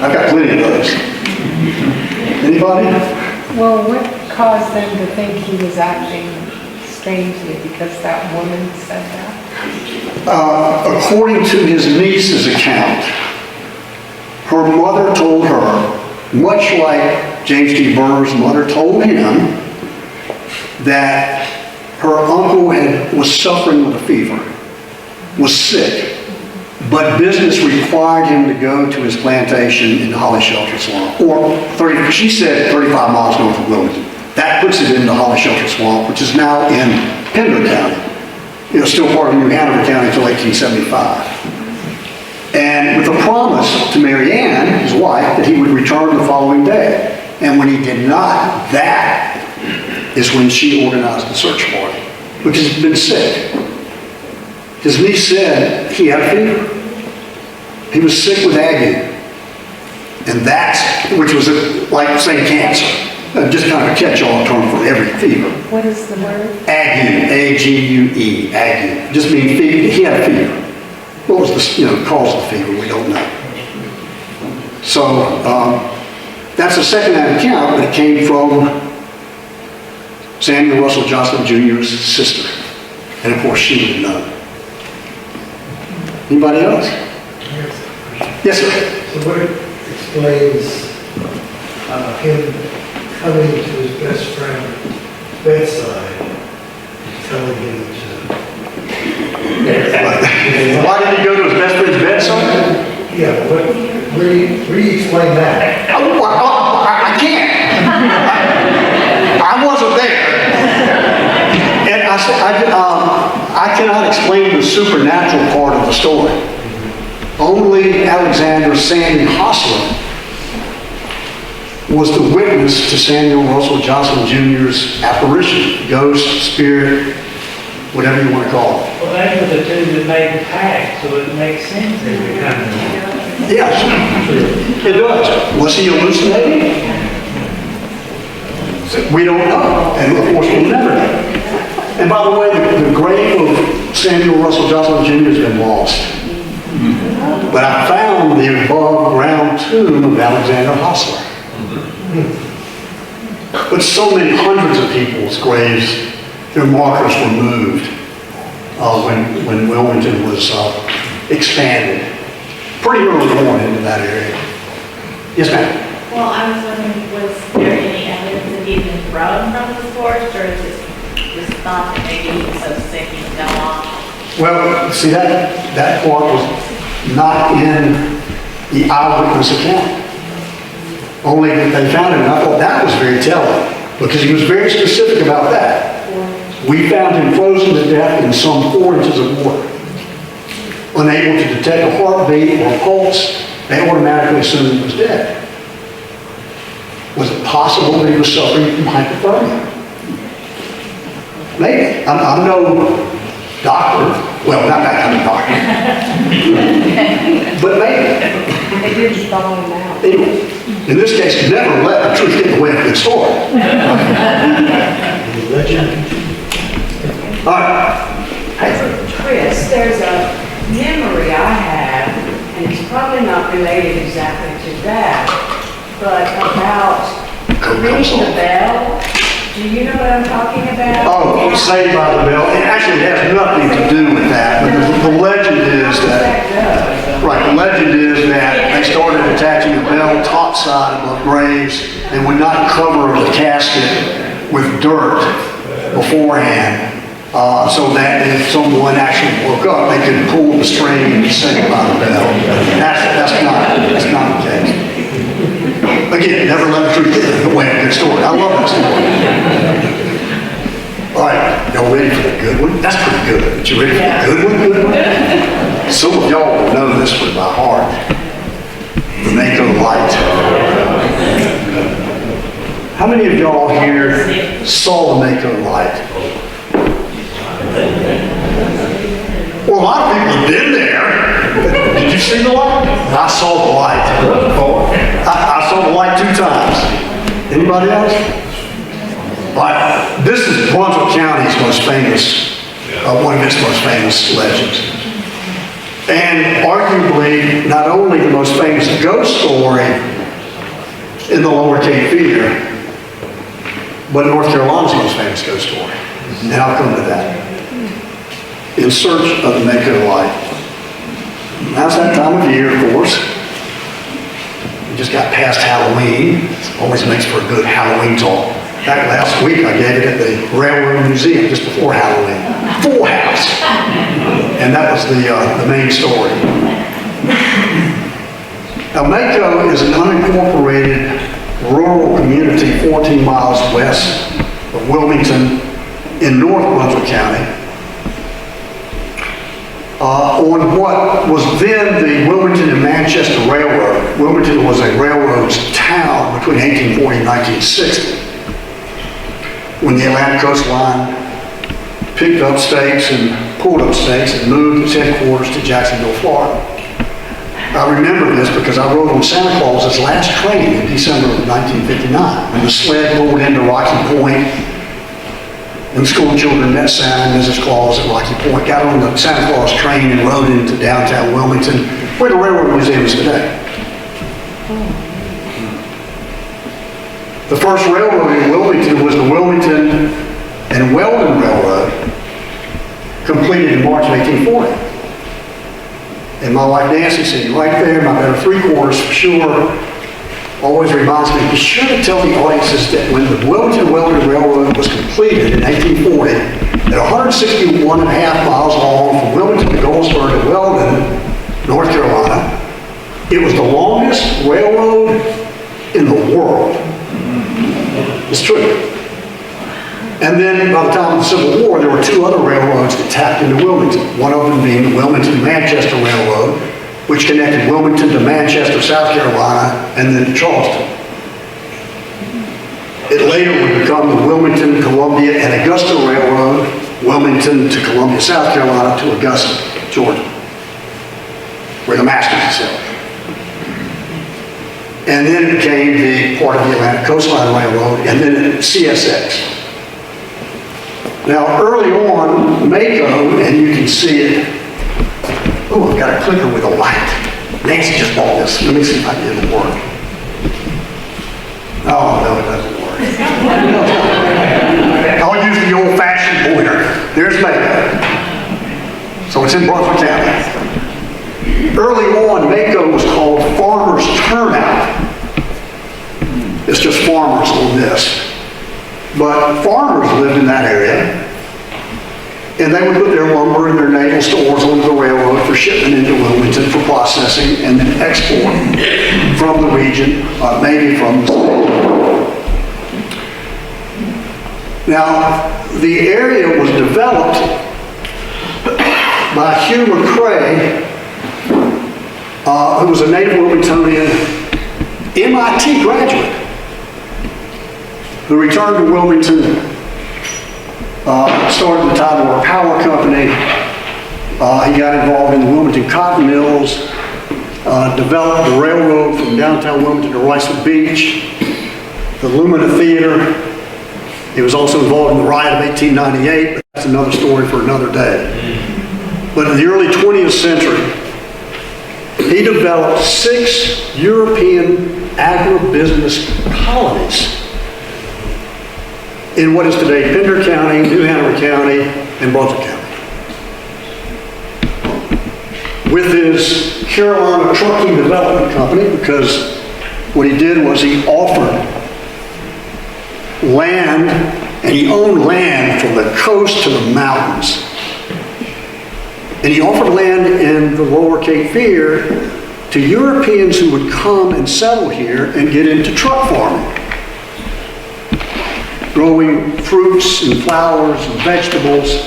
I've got plenty of those. Anybody? Well, what caused them to think he was acting strangely? Because that woman said that? According to his niece's account, her mother told her, much like James T. Burr's mother told him, that her uncle was suffering with a fever, was sick, but business required him to go to his plantation in Holly Shelter Swamp, or she said 35 miles north of Wilmington. That puts it into Holly Shelter Swamp, which is now in Pender County. Still part of New Hanover County until 1875. And with a promise to Mary Ann, his wife, that he would return the following day. And when he did not, that is when she organized the search party, because he'd been sick. His niece said he had a fever. He was sick with ague. And that's, which was like saying cancer. Just kind of a catch-all term for every fever. What is the word? Ague, A-G-U-E, ague. Just means fever. He had a fever. What was the cause of the fever? We don't know. So that's a second-hand account, but it came from Samuel Russell Johnson Jr.'s sister. And of course, she would know. Anybody else? Yes, sir. So what explains him coming to his best friend's bedside and telling him to... Why did he go to his best friend's bedside? Yeah, where do you explain that? I can't. I wasn't there. And I said, I cannot explain the supernatural part of the story. Only Alexander Sandy Hostler was the witness to Samuel Russell Johnson Jr.'s apparition, ghost, spirit, whatever you want to call it. Well, they were the two that made the pact, so it makes sense that they're coming. Yes, it does. Was he hallucinating? We don't know, and of course we'll never know. And by the way, the grave of Samuel Russell Johnson Jr. has been lost. But I found the above ground tomb of Alexander Hostler. But so many hundreds of people's graves, their markers were moved when Wilmington was expanded. Pretty early on into that area. Yes, ma'am? Well, I was wondering, was there any evidence that he'd been thrown from the porch, or is it just thought that maybe he was so sick he fell off? Well, see, that part was not in the eyewitness account. Only that they found it, and I thought that was very telling, because he was very specific about that. We found him frozen to death in some 4 inches of water. Unable to detect a heartbeat or pulse, they automatically assumed he was dead. Was it possible that he was suffering from hypothermia? Maybe. I'm no doctor. Well, not that kind of doctor. But maybe. They didn't thaw him out. Anyway, in this case, never let the truth get in the way of a good story. All right. Chris, there's a memory I have, and it's probably not related exactly to that, but about ringing the bell. Do you know what I'm talking about? Oh, Saved by the Bell. It actually has nothing to do with that, but the legend is that, right, the legend is that they started attaching a bell topside above graves and would not cover the casket with dirt beforehand, so that if someone actually woke up, they could pull the string and be saved by the bell. That's not the case. Again, never let the truth get in the way of a good story. I love that story. All right, y'all ready for the good one? That's pretty good. But you ready for the good one? Good one? Some of y'all will know this one by heart. The Mako Light. How many of y'all here saw the Mako Light? Well, a lot of people have been there. Did you see the light? I saw the light. I saw the light 2 times. Anybody else? Right. This is Brunswick County's most famous, one of its most famous legends. And arguably, not only the most famous ghost story in the Lower Cape Feeder, but North Carolina's most famous ghost story. And I'll come to that. In Search of the Mako Light. Now's that time of year, of course. We just got past Halloween. It always makes for a good Halloween talk. In fact, last week I gave it at the Railroad Museum just before Halloween. Full house. And that was the main story. Now, Mako is an unincorporated rural community 14 miles west of Wilmington in North Brunswick County. On what was then the Wilmington and Manchester Railroad. Wilmington was a railroad town between 1840 and 1960, when the Atlantic Coast Line picked up stakes and pulled up stakes and moved its headquarters to Jacksonville, Florida. I remember this because I rode on Santa Claus's last train in December of 1959, when the sled rolled into Rocky Point. And the school children met Santa and Mrs. Claus at Rocky Point, got on the Santa Claus train and rode into downtown Wilmington, where the Railroad Museum is today. The first railroad in Wilmington was the Wilmington and Weldon Railroad, completed in March of 1840. And my wife Nancy sitting right there, my better 3/4 for sure, always reminds me, be sure to tell the audiences that when the Wilmington-Weldon Railroad was completed in 1840, at 161.5 miles long from Wilmington to Goldsboro to Weldon, North Carolina, it was the longest railroad in the world. It's true. And then by the time of the Civil War, there were 2 other railroads that tapped into Wilmington, one of them being the Wilmington-Manchester Railroad, which connected Wilmington to Manchester, South Carolina, and then to Charleston. It later would become the Wilmington, Columbia, and Augusta Railroad, Wilmington to Columbia, South Carolina to Augusta, Georgia, where the Masters is held. And then it became the part of the Atlantic Coastline Railroad, and then CSX. Now, early on, Mako, and you can see it. Oh, I've got a clicker with a light. Nancy just bought this. Let me see if I can get it to work. Oh, no, it doesn't work. I'll use the old-fashioned pointer. There's Mako. So it's in Brunswick County. Early on, Mako was called Farmers Turnout. It's just farmers on this. But farmers lived in that area, and they would put their lumber and their naval stores on the railroad for shipment into Wilmington for processing and then export from the region, maybe from the state. Now, the area was developed by Hugh McCrae, who was a native Wilmingtonian MIT graduate, who returned to Wilmington, started the Tidewater Power Company. He got involved in the Wilmington cotton mills, developed the railroad from downtown Wilmington to Ricewood Beach, the Lumina Theater. He was also involved in the riot of 1898, but that's another story for another day. But in the early 20th century, he developed 6 European agribusiness colonies in what is today Pender County, New Hanover County, and Brunswick County. With his Carolina Trucking Development Company, because what he did was he offered land, and he owned land from the coast to the mountains. And he offered land in the lower Cape Fear to Europeans who would come and settle here and get into truck farming, growing fruits and flowers and vegetables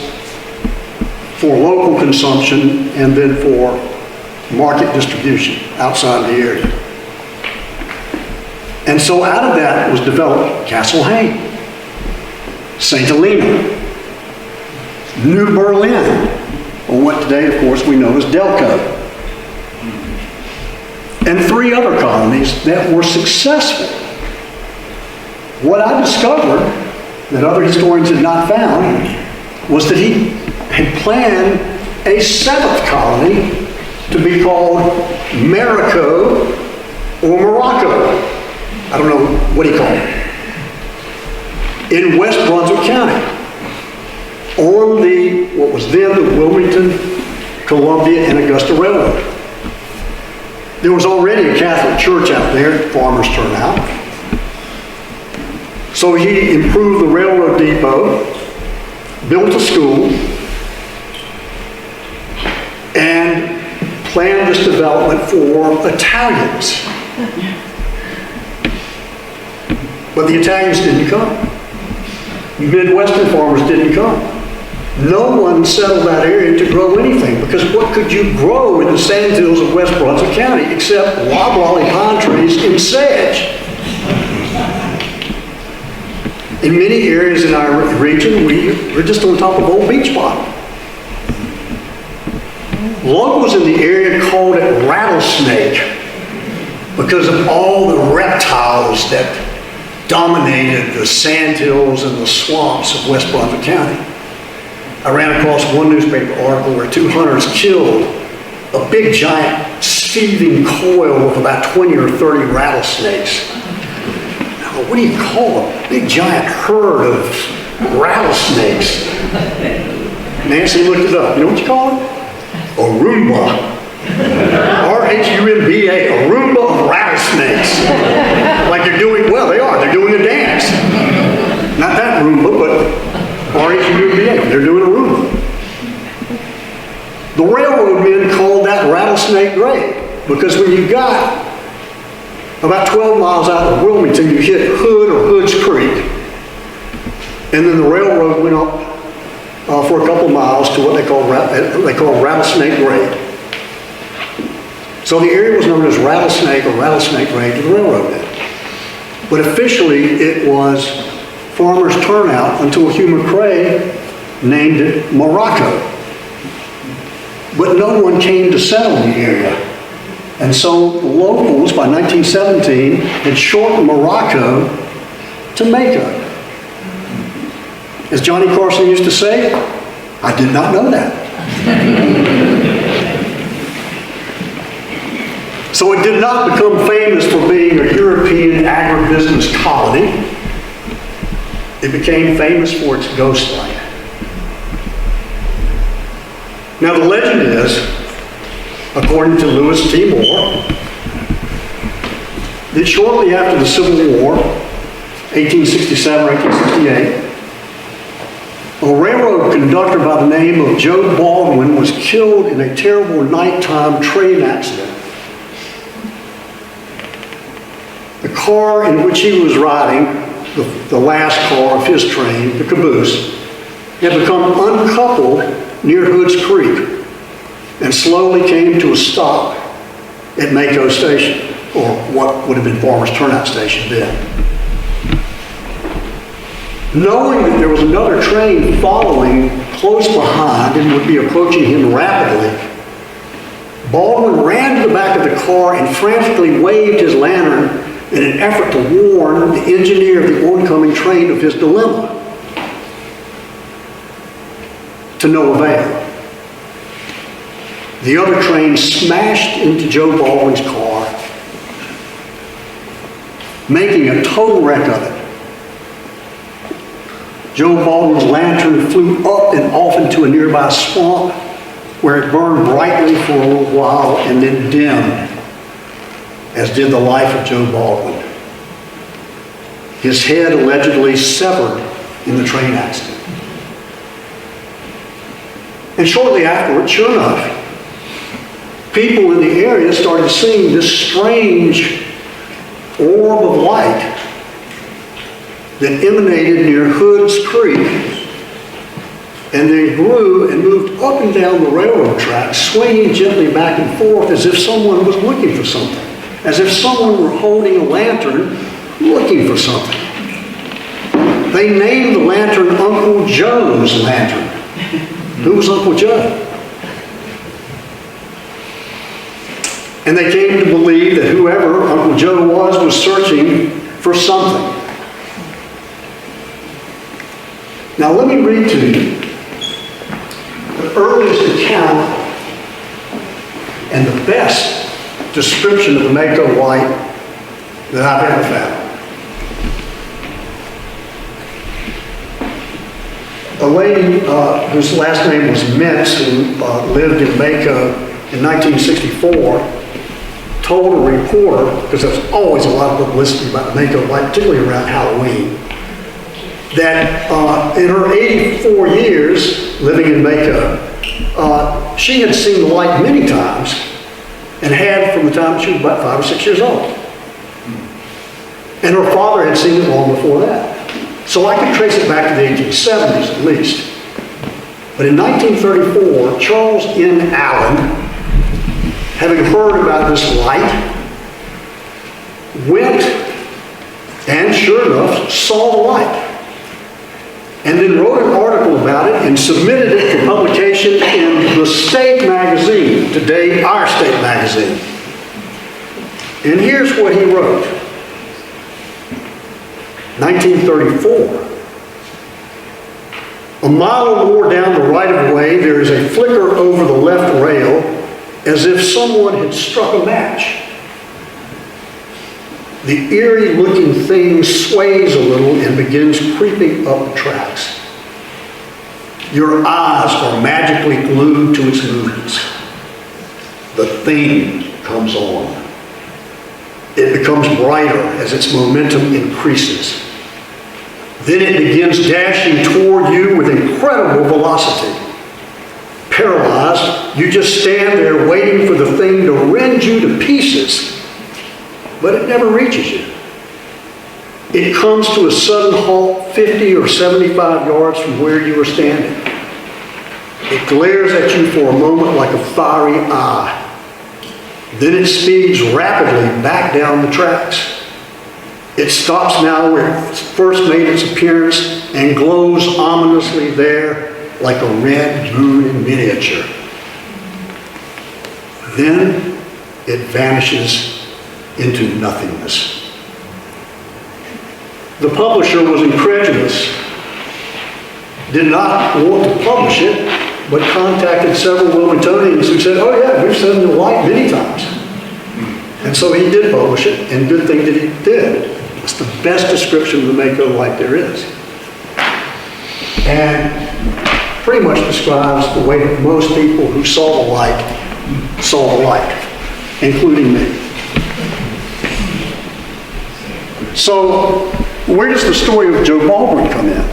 for local consumption and then for market distribution outside the area. And so out of that was developed Castle Hayne, St. Helena, New Berlin, or what today, of course, we know as Delco, and 3 other colonies that were successful. What I discovered that other historians had not found was that he had planned a 7th colony to be called Marico or Morocco. I don't know what he called it. In West Brunswick County, on the, what was then the Wilmington, Columbia, and Augusta Railroad. There was already a Catholic church out there, Farmers Turnout. So he improved the railroad depot, built a school, and planned this development for Italians. But the Italians didn't come. Midwestern farmers didn't come. No one settled that area to grow anything, because what could you grow in the sandhills of West Brunswick County except loblolly pine trees and sedge? In many areas in our region, we're just on top of old beach bottom. Locals in the area called it rattlesnake because of all the reptiles that dominated the sandhills and the swamps of West Brunswick County. I ran across one newspaper article where 2 hunters killed a big giant seething coil of about 20 or 30 rattlesnakes. Now, what do you call a big giant herd of rattlesnakes? Nancy looked it up. You know what you call it? A Roomba. R-H-U-M-B-A, a Roomba of rattlesnakes. Like they're doing, well, they are. They're doing a dance. Not that Roomba, but R-H-U-M-B-A. They're doing a Roomba. The railroad men called that rattlesnake grave because when you got about 12 miles out of Wilmington, you hit Hood or Hood's Creek. And then the railroad went up for a couple miles to what they call Rattlesnake Grade. So the area was known as Rattlesnake or Rattlesnake Grade to the railroad men. But officially it was Farmers Turnout until Hugh McCrae named it Morocco. But no one came to settle the area And so the locals, by 1917, had shortened Morocco to Mako. As Johnny Carson used to say, I did not know that. So it did not become famous for being a European agribusiness colony. It became famous for its ghost light. Now the legend is, according to Lewis T. Moore, that shortly after the Civil War, 1867, 1868, a railroad conductor by the name of Joe Baldwin was killed in a terrible nighttime train accident. The car in which he was riding, the last car of his train, the caboose, had become uncoupled near Hood's Creek and slowly came to a stop at Mako Station, or what would have been Farmers Turnout Station then. Knowing that there was another train following close behind and would be approaching him rapidly, Baldwin ran to the back of the car and frantically waved his lantern in an effort to warn the engineer of the oncoming train of his dilemma. To no avail. The other train smashed into Joe Baldwin's car, making a total wreck of it. Joe Baldwin's lantern flew up and off into a nearby swamp where it burned brightly for a little while and then dimmed, as did the life of Joe Baldwin. His head allegedly severed in the train accident. And shortly afterward, sure enough, people in the area started seeing this strange orb of light that emanated near Hood's Creek, and then grew and moved up and down the railroad tracks, swinging gently back and forth as if someone was looking for something, as if someone were holding a lantern looking for something. They named the lantern Uncle Joe's lantern. Who was Uncle Joe? And they came to believe that whoever Uncle Joe was searching for something. Now let me read to you the earliest account and the best description of the Mako light that I've ever found. A lady whose last name was Mintz, who lived in Mako in 1964, told a reporter, because there was always a lot of publicity about the Mako light, particularly around Halloween, that in her 84 years living in Mako, she had seen the light many times and had from the time she was about 5 or 6 years old. And her father had seen it long before that. So I could trace it back to the 1870s at least. But in 1934, Charles N. Allen, having heard about this light, went and sure enough saw the light. And then wrote an article about it and submitted it for publication in the State magazine, today our State magazine. And here's what he wrote. 1934. A mile or more down the right-of-way, there is a flicker over the left rail as if someone had struck a match. The eerie-looking thing sways a little and begins creeping up the tracks. Your eyes are magically glued to its movements. The thing comes on. It becomes brighter as its momentum increases. Then it begins dashing toward you with incredible velocity. Paralyzed, you just stand there waiting for the thing to rend you to pieces. But it never reaches you. It comes to a sudden halt 50 or 75 yards from where you are standing. It glares at you for a moment like a fiery eye. Then it speeds rapidly back down the tracks. It stops now where it first made its appearance and glows ominously there like a red moon in miniature. Then it vanishes into nothingness. The publisher was incredulous, did not want to publish it, but contacted several Wilmingtonians who said, oh yeah, we've seen the light many times. And so he did publish it, and good thing that he did. It's the best description of the Mako light there is. And pretty much describes the way that most people who saw the light, including me. So, where does the story of Joe Baldwin come in?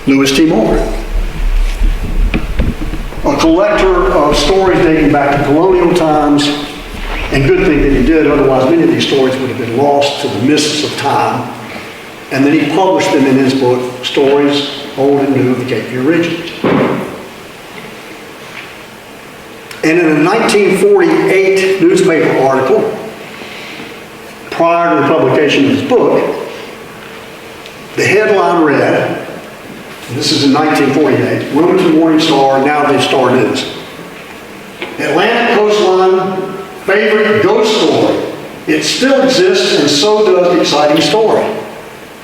Louis T. Moore, a collector of stories dating back to colonial times, and good thing that he did, otherwise many of these stories would have been lost to the mists of time. And then he published them in his book, Stories Old and New of the Cape Fear Region. And in a 1948 newspaper article, prior to the publication of his book, the headline read, and this is in 1948, Wilmington Morning Star, now the Star News. Atlantic coastline favorite ghost story. It still exists, and so does the exciting story.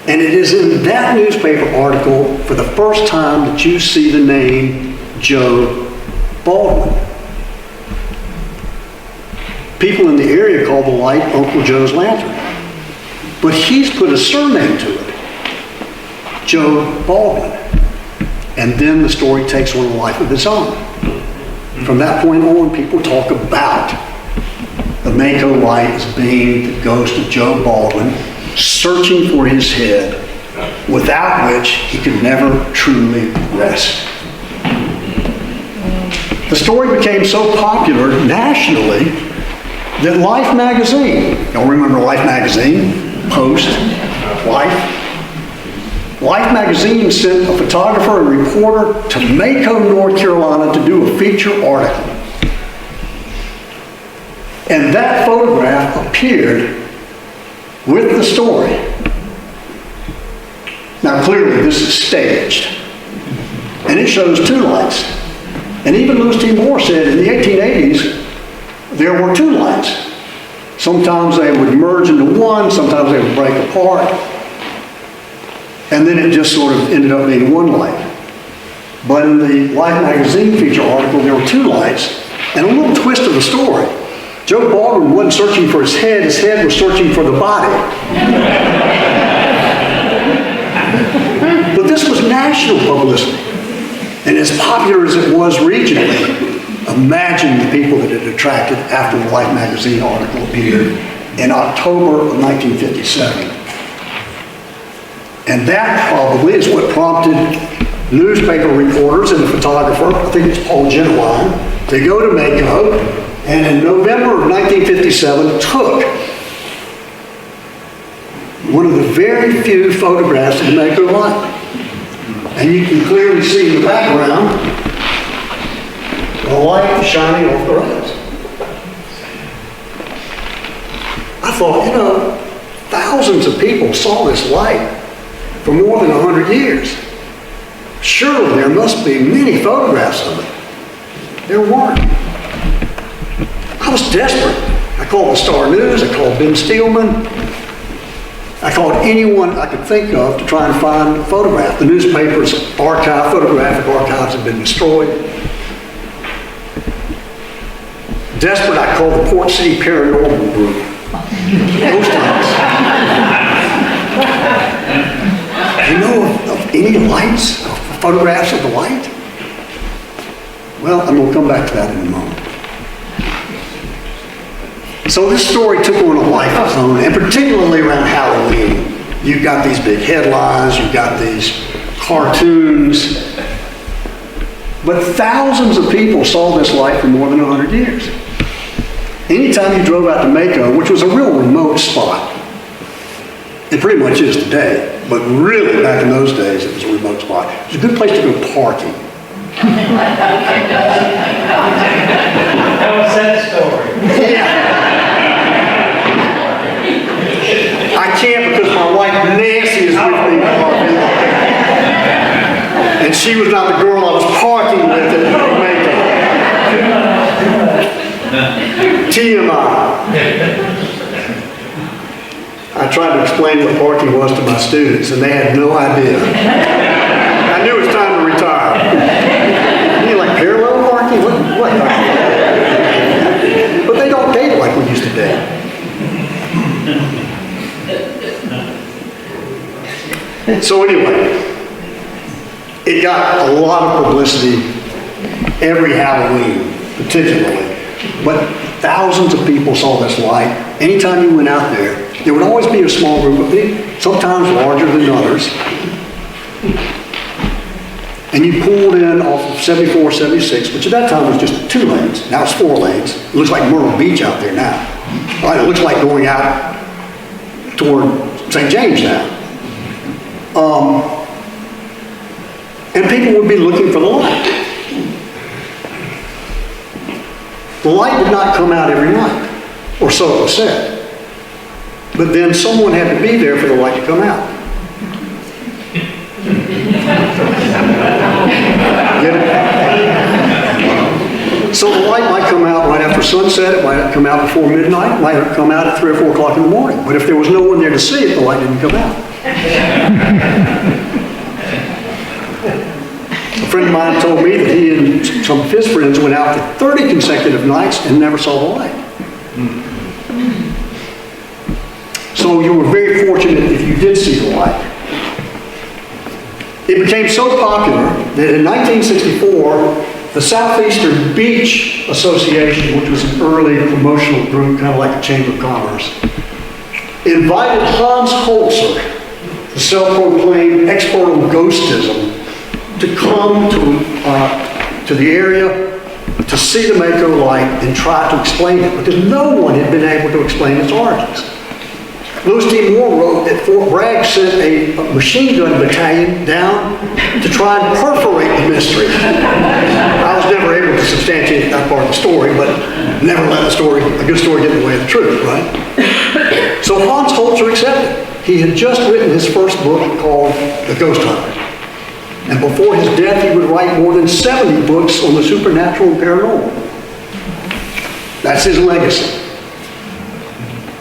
And it is in that newspaper article for the first time that you see the name Joe Baldwin. People in the area call the light Uncle Joe's Lantern. But he's put a surname to it, Joe Baldwin. And then the story takes on a life of its own. From that point on, people talk about the Mako light as being the ghost of Joe Baldwin, searching for his head, without which he could never truly rest. The story became so popular nationally that Life magazine, y'all remember Life magazine? Post, Life? Life magazine sent a photographer and reporter to Mako, North Carolina to do a feature article. And that photograph appeared with the story. Now clearly this is staged. And it shows two lights. And even Louis T. Moore said in the 1880s, there were two lights. Sometimes they would merge into one, sometimes they would break apart. And then it just sort of ended up being one light. But in the Life magazine feature article, there were two lights. And a little twist of the story. Joe Baldwin wasn't searching for his head was searching for the body. But this was national publicity. And as popular as it was regionally, imagine the people that it attracted after the Life magazine article appeared in October of 1957. And that probably is what prompted newspaper reporters and the photographer, I think it's Paul Genuine, to go to Mako, and in November of 1957 took one of the very few photographs of the Mako light. And you can clearly see in the background the light shining off the rails. I thought, thousands of people saw this light for more than 100 years. Surely there must be many photographs of it. There weren't. I was desperate. I called the Star News, I called Ben Steelman, I called anyone I could think of to try and find a photograph. The newspaper's photographic archives had been destroyed. Desperate, I called the Port City Paranormal Group. Those times. Do you know of any lights, of photographs of the light? Well, I'm going to come back to that in a moment. So this story took on a life of its own, and particularly around Halloween. You've got these big headlines, you've got these cartoons, but thousands of people saw this light for more than 100 years. Anytime you drove out to Mako, which was a real remote spot, it pretty much is today, but really back in those days it was a remote spot. It was a good place to go parking. That was that story. Yeah. I can't because my wife Nancy is with me. And she was not the girl I was parking with at Mako. TMI. I tried to explain what parking was to my students, and they had no idea. I knew it was time to retire. You mean like parallel parking? What? But they don't date like we used to date. So anyway, it got a lot of publicity every Halloween, particularly. But thousands of people saw this light. Anytime you went out there, there would always be a small group of people, sometimes larger than others. And you pulled in off of 74, 76, which at that time was just 2 lanes. Now it's 4 lanes. It looks like Myrtle Beach out there now. All right, it looks like going out toward St. James now. And people would be looking for the light. The light did not come out every night, or so it was said. But then someone had to be there for the light to come out. Get it? So the light might come out right after sunset, it might come out before midnight, it might come out at 3 or 4 o'clock in the morning. But if there was no one there to see it, the light didn't come out. A friend of mine told me that he and some of his friends went out for 30 consecutive nights and never saw the light. So you were very fortunate if you did see the light. It became so popular that in 1964, the Southeastern Beach Association, which was an early promotional group, kind of like the Chamber of Commerce, invited Hans Holzer, the self-proclaimed expert on ghostism, to come to the area to see the Mako light and try to explain it, because no one had been able to explain its origins. Louis T. Moore wrote that Fort Bragg sent a machine gun battalion down to try and perforate the mystery. I was never able to substantiate that part of the story, but never let a good story get in the way of the truth, right? So Hans Holzer accepted. He had just written his first book called The Ghost Hunter. And before his death, he would write more than 70 books on the supernatural and paranormal. That's his legacy.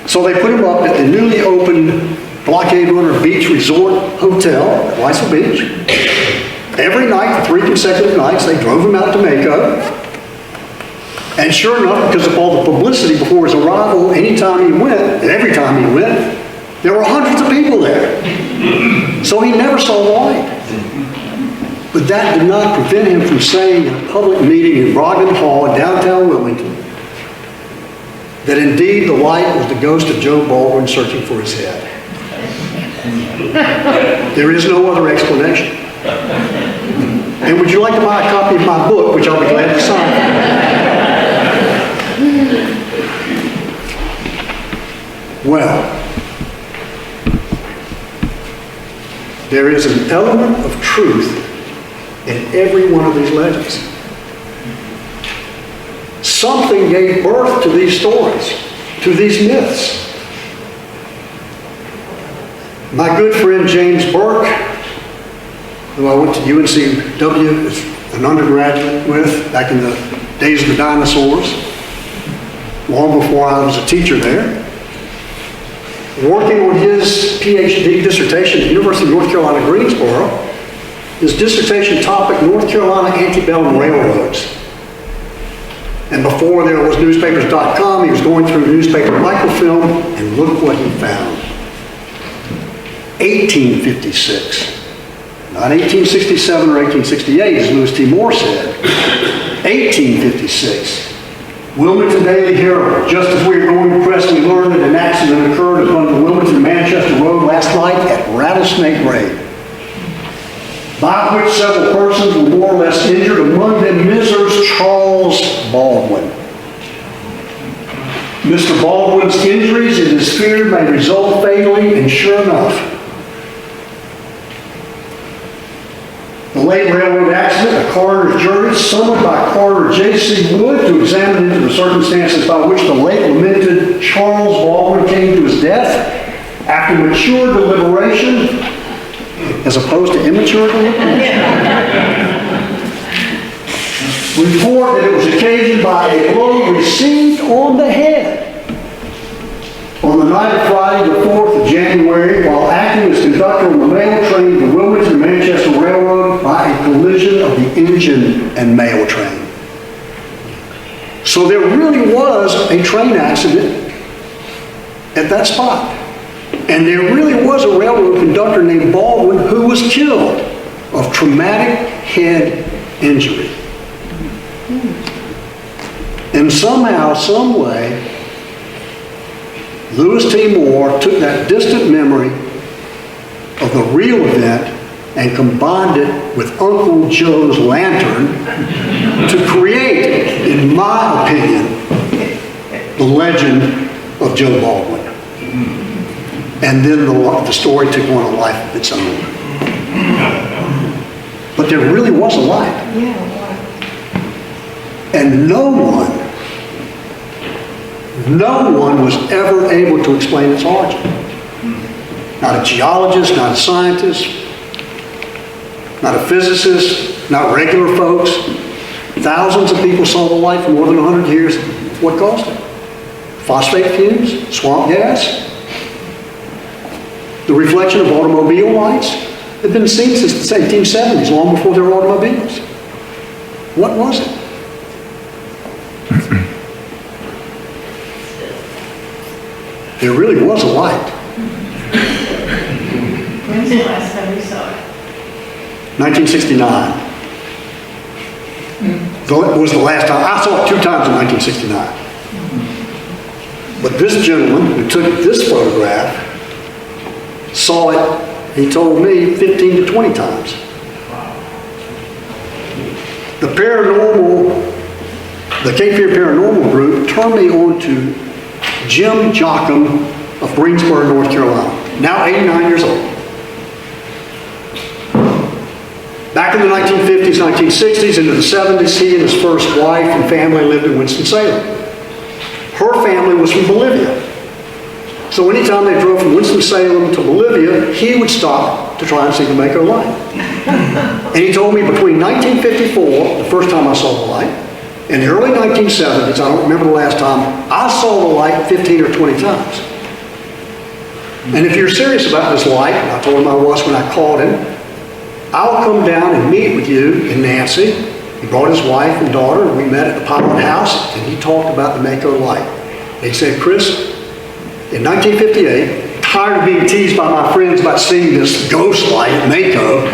So they put him up at the newly opened Blockade Runner Beach Resort Hotel at Weissel Beach. Every night, for 3 consecutive nights, they drove him out to Mako. And sure enough, because of all the publicity before his arrival, anytime he went, and every time he went, there were hundreds of people there. So he never saw the light. But that did not prevent him from saying in a public meeting in Brogden Hall in downtown Wilmington that indeed the light was the ghost of Joe Baldwin searching for his head. There is no other explanation. And would you like to buy a copy of my book, which I'll be glad to sign? Well, there is an element of truth in every one of these legends. Something gave birth to these stories, to these myths. My good friend James Burke, who I went to UNCW as an undergraduate with back in the days of the dinosaurs, long before I was a teacher there, working on his PhD dissertation at the University of North Carolina, Greensboro, his dissertation topic, North Carolina antebellum railroads. And before there was newspapers.com, he was going through newspaper microfilm, and look what he found. 1856. Not 1867 or 1868, as Louis T. Moore said. 1856. Wilmington Daily Herald. Just as we were going to press, we learned that an accident occurred upon the Wilmington-Manchester Road last night at Rattlesnake Grade, by which several persons were more or less injured, among them Mrs. Charles Baldwin. Mr. Baldwin's injuries, it is feared, may result fatally, and sure enough, the late railroad accident, a coroner's jury summoned by Coroner J.C. Wood to examine into the circumstances by which the late lamented Charles Baldwin came to his death, after mature deliberation, as opposed to immature deliberation, report that it was occasioned by a blow received on the head on the night of Friday, the 4th of January, while acting as conductor on the mail train of the Wilmington and Manchester Railroad by a collision of the engine and mail train. So there really was a train accident at that spot. And there really was a railroad conductor named Baldwin who was killed of traumatic head injury. And somehow, some way, Lewis T. Moore took that distant memory of the real event and combined it with Uncle Joe's lantern to create, in my opinion, the legend of Joe Baldwin. And then the story took on a life of its own. But there really was a light. And no one was ever able to explain its origin. Not a geologist, not a scientist, not a physicist, not regular folks. Thousands of people saw the light for more than 100 years. What caused it? Phosphate fumes? Swamp gas? The reflection of automobile lights had been seen since the 1870s, long before there were automobiles. What was it? There really was a light. When's the last time you saw it? 1969. Was the last time. I saw it 2 times in 1969. But this gentleman who took this photograph saw it, he told me, 15 to 20 times. The Cape Fear Paranormal group turned me on to Jim Jocham of Greensboro, North Carolina, now 89 years old. Back in the 1950s, 1960s, into the 70s, he and his first wife and family lived in Winston-Salem. Her family was from Bolivia. So anytime they drove from Winston-Salem to Bolivia, he would stop to try and see the Mako light. And he told me between 1954, the first time I saw the light, and the early 1970s, I don't remember the last time, I saw the light 15 or 20 times. And if you're serious about this light, and I told him I was when I called him, I'll come down and meet with you and Nancy. He brought his wife and daughter, and we met at the Pilot House, and he talked about the Mako light. He said, Chris, in 1958, tired of being teased by my friends about seeing this ghost light at Mako,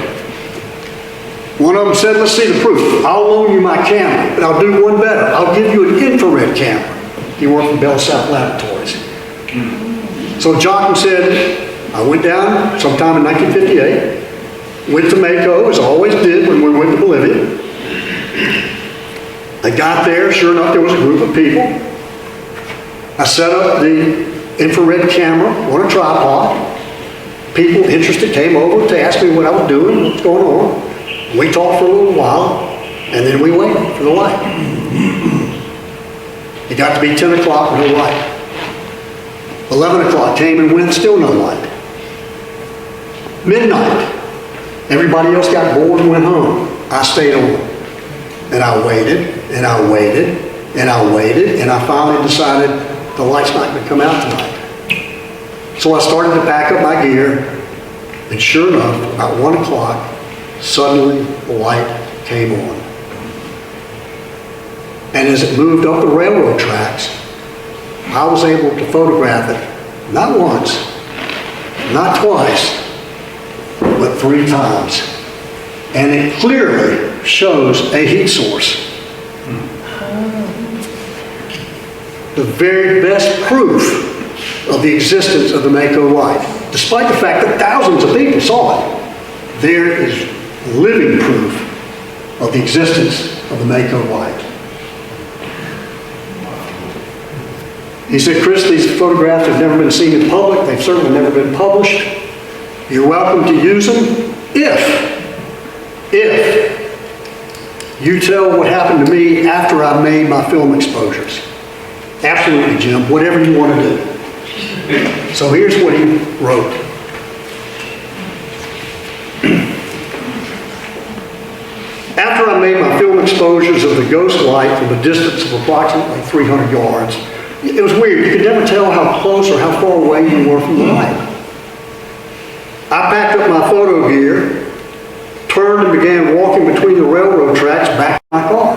one of them said, let's see the proof. I'll loan you my camera, but I'll do one better. I'll give you an infrared camera. He worked for Bell South Laboratories. So Jocham said, I went down sometime in 1958, went to Mako, as I always did when we went to Bolivia. I got there, sure enough, there was a group of people. I set up the infrared camera on a tripod. People interested came over to ask me what I was doing, what's going on. We talked for a little while, and then we waited for the light. It got to be 10 o'clock, no light. 11 o'clock came and went, still no light. Midnight, everybody else got bored and went home. I stayed on. And I waited, and I waited, and I waited, and I finally decided the light's not going to come out tonight. So I started to pack up my gear, and sure enough, about 1 o'clock, suddenly the light came on. And as it moved up the railroad tracks, I was able to photograph it, not once, not twice, but 3 times. And it clearly shows a heat source. The very best proof of the existence of the Mako light. Despite the fact that thousands of people saw it, there is living proof of the existence of the Mako light. He said, Chris, these photographs have never been seen in public. They've certainly never been published. You're welcome to use them if you tell what happened to me after I made my film exposures. Absolutely, Jim, whatever you want to do. So here's what he wrote. After I made my film exposures of the ghost light from a distance of approximately 300 yards. It was weird. You could never tell how close or how far away you were from the light. I packed up my photo gear, turned and began walking between the railroad tracks back to my car.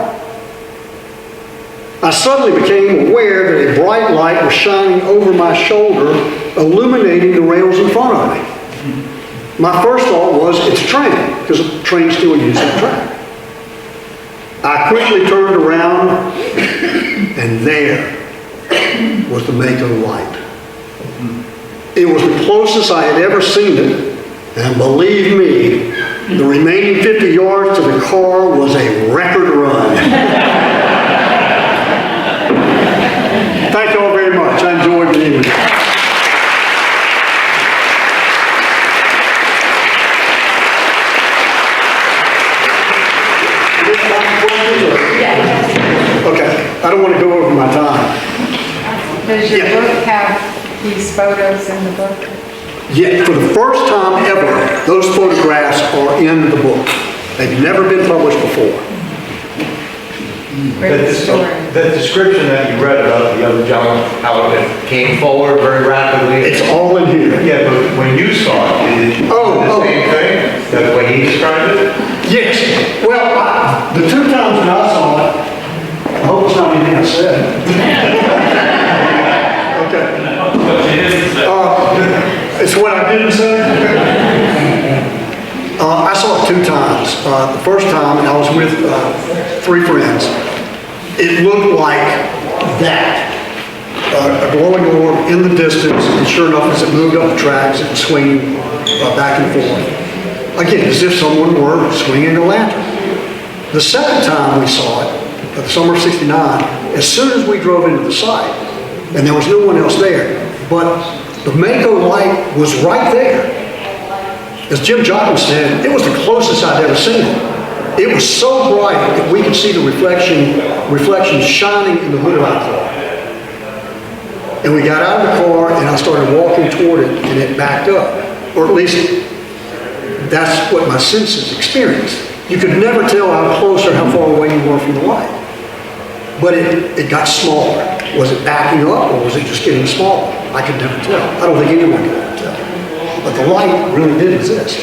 I suddenly became aware that a bright light was shining over my shoulder, illuminating the rails in front of me. My first thought was, it's a train, because the train still uses that track. I quickly turned around, and there was the Mako light. It was the closest I had ever seen it, and believe me, the remaining 50 yards to the car was a record run. Thank you all very much. I enjoyed the evening. Okay, I don't want to go over my time. Does your book have these photos in the book? Yet, for the first time ever, those photographs are in the book. They've never been published before. Great story. The description that you read about the young gentleman, how it came forward very rapidly. It's all in here. Yeah, but when you saw it, did it do the same thing? That way he described it? Yes. Well, the two times when I saw it, I hope it's not anything I said. Okay. It's what I didn't say. I saw it two times. The first time, and I was with 3 friends. It looked like that. A glowing orb in the distance, and sure enough, as it moved up the tracks, it was swinging back and forth. Again, as if someone were swinging a lantern. The second time we saw it, the summer of '69, as soon as we drove into the site, and there was no one else there, but the Mako light was right there. As Jim Jocham said, it was the closest I'd ever seen it. It was so bright that we could see the reflection shining in the hood of our car. And we got out of the car and I started walking toward it and it backed up. Or at least that's what my senses experienced. You could never tell how close or how far away you were from the light. But it got smaller. Was it backing up or was it just getting smaller? I could never tell. I don't think anyone could ever tell. But the light really did exist.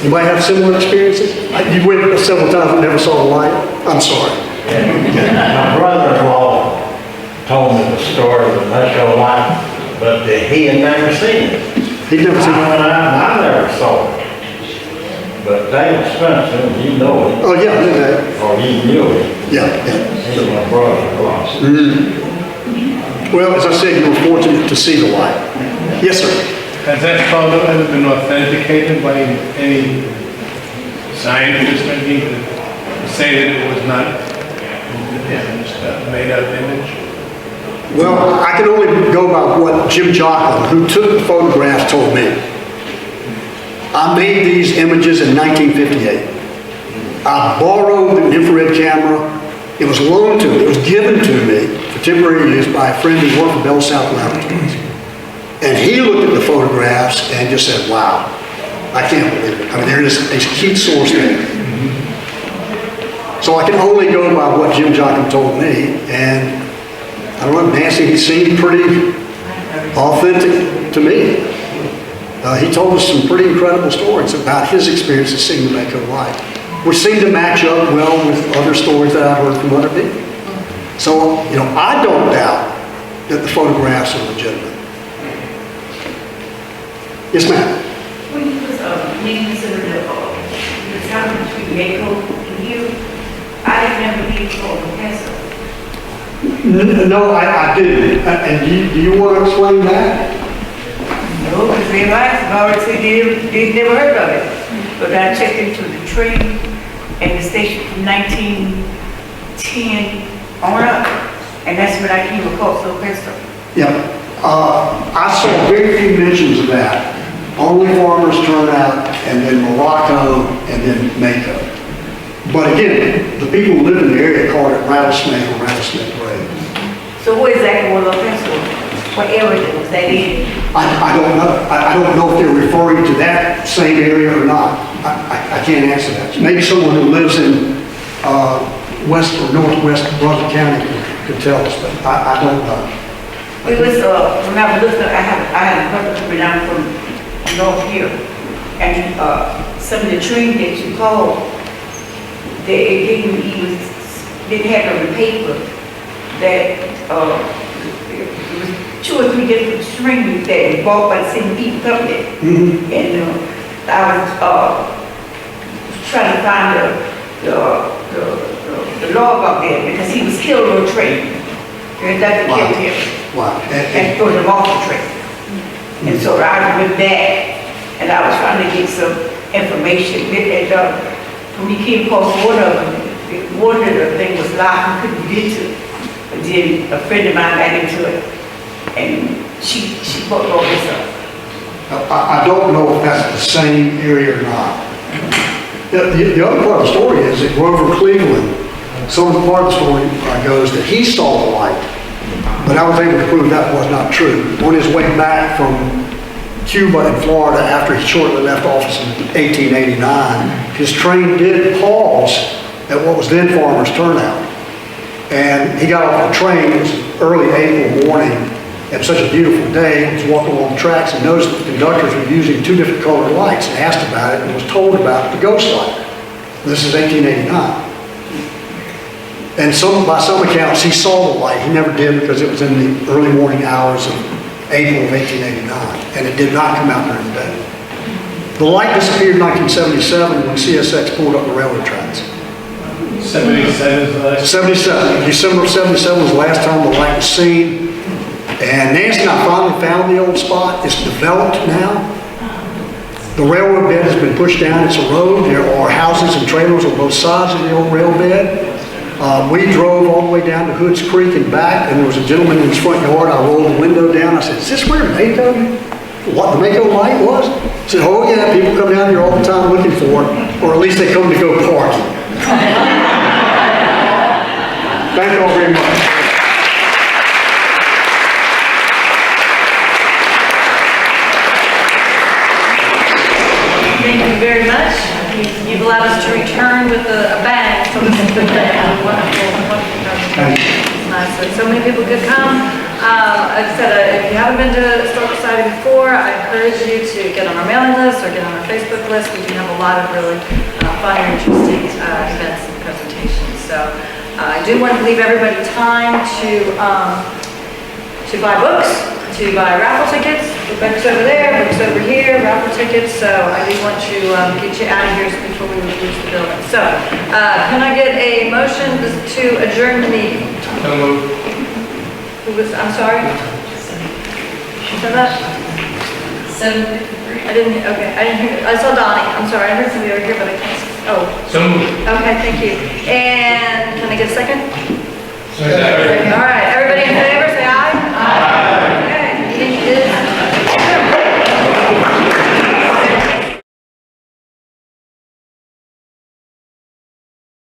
Anybody have similar experiences? You went several times and never saw the light? I'm sorry. My brother-in-law told me the story of the Mako light, but he had never seen it. He'd never seen it? I never saw it. But David Spencer, you know him. Oh, yeah, I knew that. Or you knew him. Yeah. He's my brother-in-law. Well, as I said, you were fortunate to see the light. Yes, sir. Has that photo ever been authenticated by any scientist or anything to say that it was not just a made-up image? Well, I can only go by what Jim Jocham, who took the photographs, told me. I made these images in 1958. I borrowed an infrared camera. It was loaned to me. It was given to me for temporary use by a friend who worked for Bell South Laboratories. And he looked at the photographs and just said, wow, I can't believe it. I mean, there is a key source there. So I can only go by what Jim Jocham told me. And I don't know, Nancy, he seemed pretty authentic to me. He told us some pretty incredible stories about his experience of seeing the Mako light, which seemed to match up well with other stories that I've heard from other people. So, I don't doubt that the photographs are legitimate. Yes, ma'am. When you was considered the town between Mako and you, I remember being told Professor. No, I didn't. And do you want to explain that? No, because they obviously they never heard of it. But I checked into the train and the station from 1910 on up, and that's when I came across the pistol. Yeah. I saw very few mentions of that. Only Farmers Turnout, and then Morocco, and then Mako. But again, the people who live in the area called it Rattlesnake or Rattlesnake Grave. So where exactly was the pistol? What area was that in? I don't know. I don't know if they're referring to that same area or not. I can't answer that. Maybe someone who lives in west or northwest Brunswick County could tell us, but I don't know. It was, when I was listening, I had a brother coming down from north here, and some of the trees that you called, they didn't have it on the paper, that it was 2 or 3 different streams that were bought by the same people company. And I was trying to find the log up there because he was killed on a train. And that's what killed him. Wow. And threw him off the train. And so I went back and I was trying to get some information. And when he came across one of the thing was locked, we couldn't get to it. But then a friend of mine got into it and she booked all this up. I don't know if that's the same area or not. The other part of the story is that Grover Cleveland, some of the part of the story goes that he saw the light, but I was able to prove that was not true. On his way back from Cuba and Florida after he shortly left office in 1889, his train did pause at what was then Farmers Turnout. And he got off the train, it was early April morning, and such a beautiful day. He was walking along the tracks and noticed that the conductors were using 2 different colored lights and asked about it and was told about the ghost light. This is 1889. And by some accounts, he saw the light. He never did because it was in the early morning hours of April of 1889, and it did not come out during the day. The light disappeared in 1977 when CSX pulled up the railroad tracks. 77 is the last. 77. December of 77 was the last time the light was seen. And Nancy and I finally found the old spot. It's developed now. The railroad bed has been pushed down. It's a road. There are houses and trailers on both sides of the old rail bed. We drove all the way down to Hoods Creek and back, and there was a gentleman in his front yard. I rolled the window down. I said, "Is this where Mako, what the Mako light was?" He said, "Oh yeah, people come down here all the time looking for it, or at least they come to go parking." Thank you all very much. Thank you very much. You've allowed us to return with a bang, so this has been a wonderful presentation. Nice. So many people could come. Like I said, if you haven't been to the Historical Society before, I encourage you to get on our mailing list or get on our Facebook list. We do have a lot of really fun and interesting events and presentations. So I do want to leave everybody time to buy books, to buy raffle tickets. The books over there, books over here, raffle tickets. So I do want to get you out of here before we lose the building. So can I get a motion to adjourn the meeting? So moved. I'm sorry? Who said that? 7:53. I didn't hear, I saw Donnie. I'm sorry, I heard somebody over here, but I can't. Oh. So moved. Okay, thank you. And can I get a second? Second.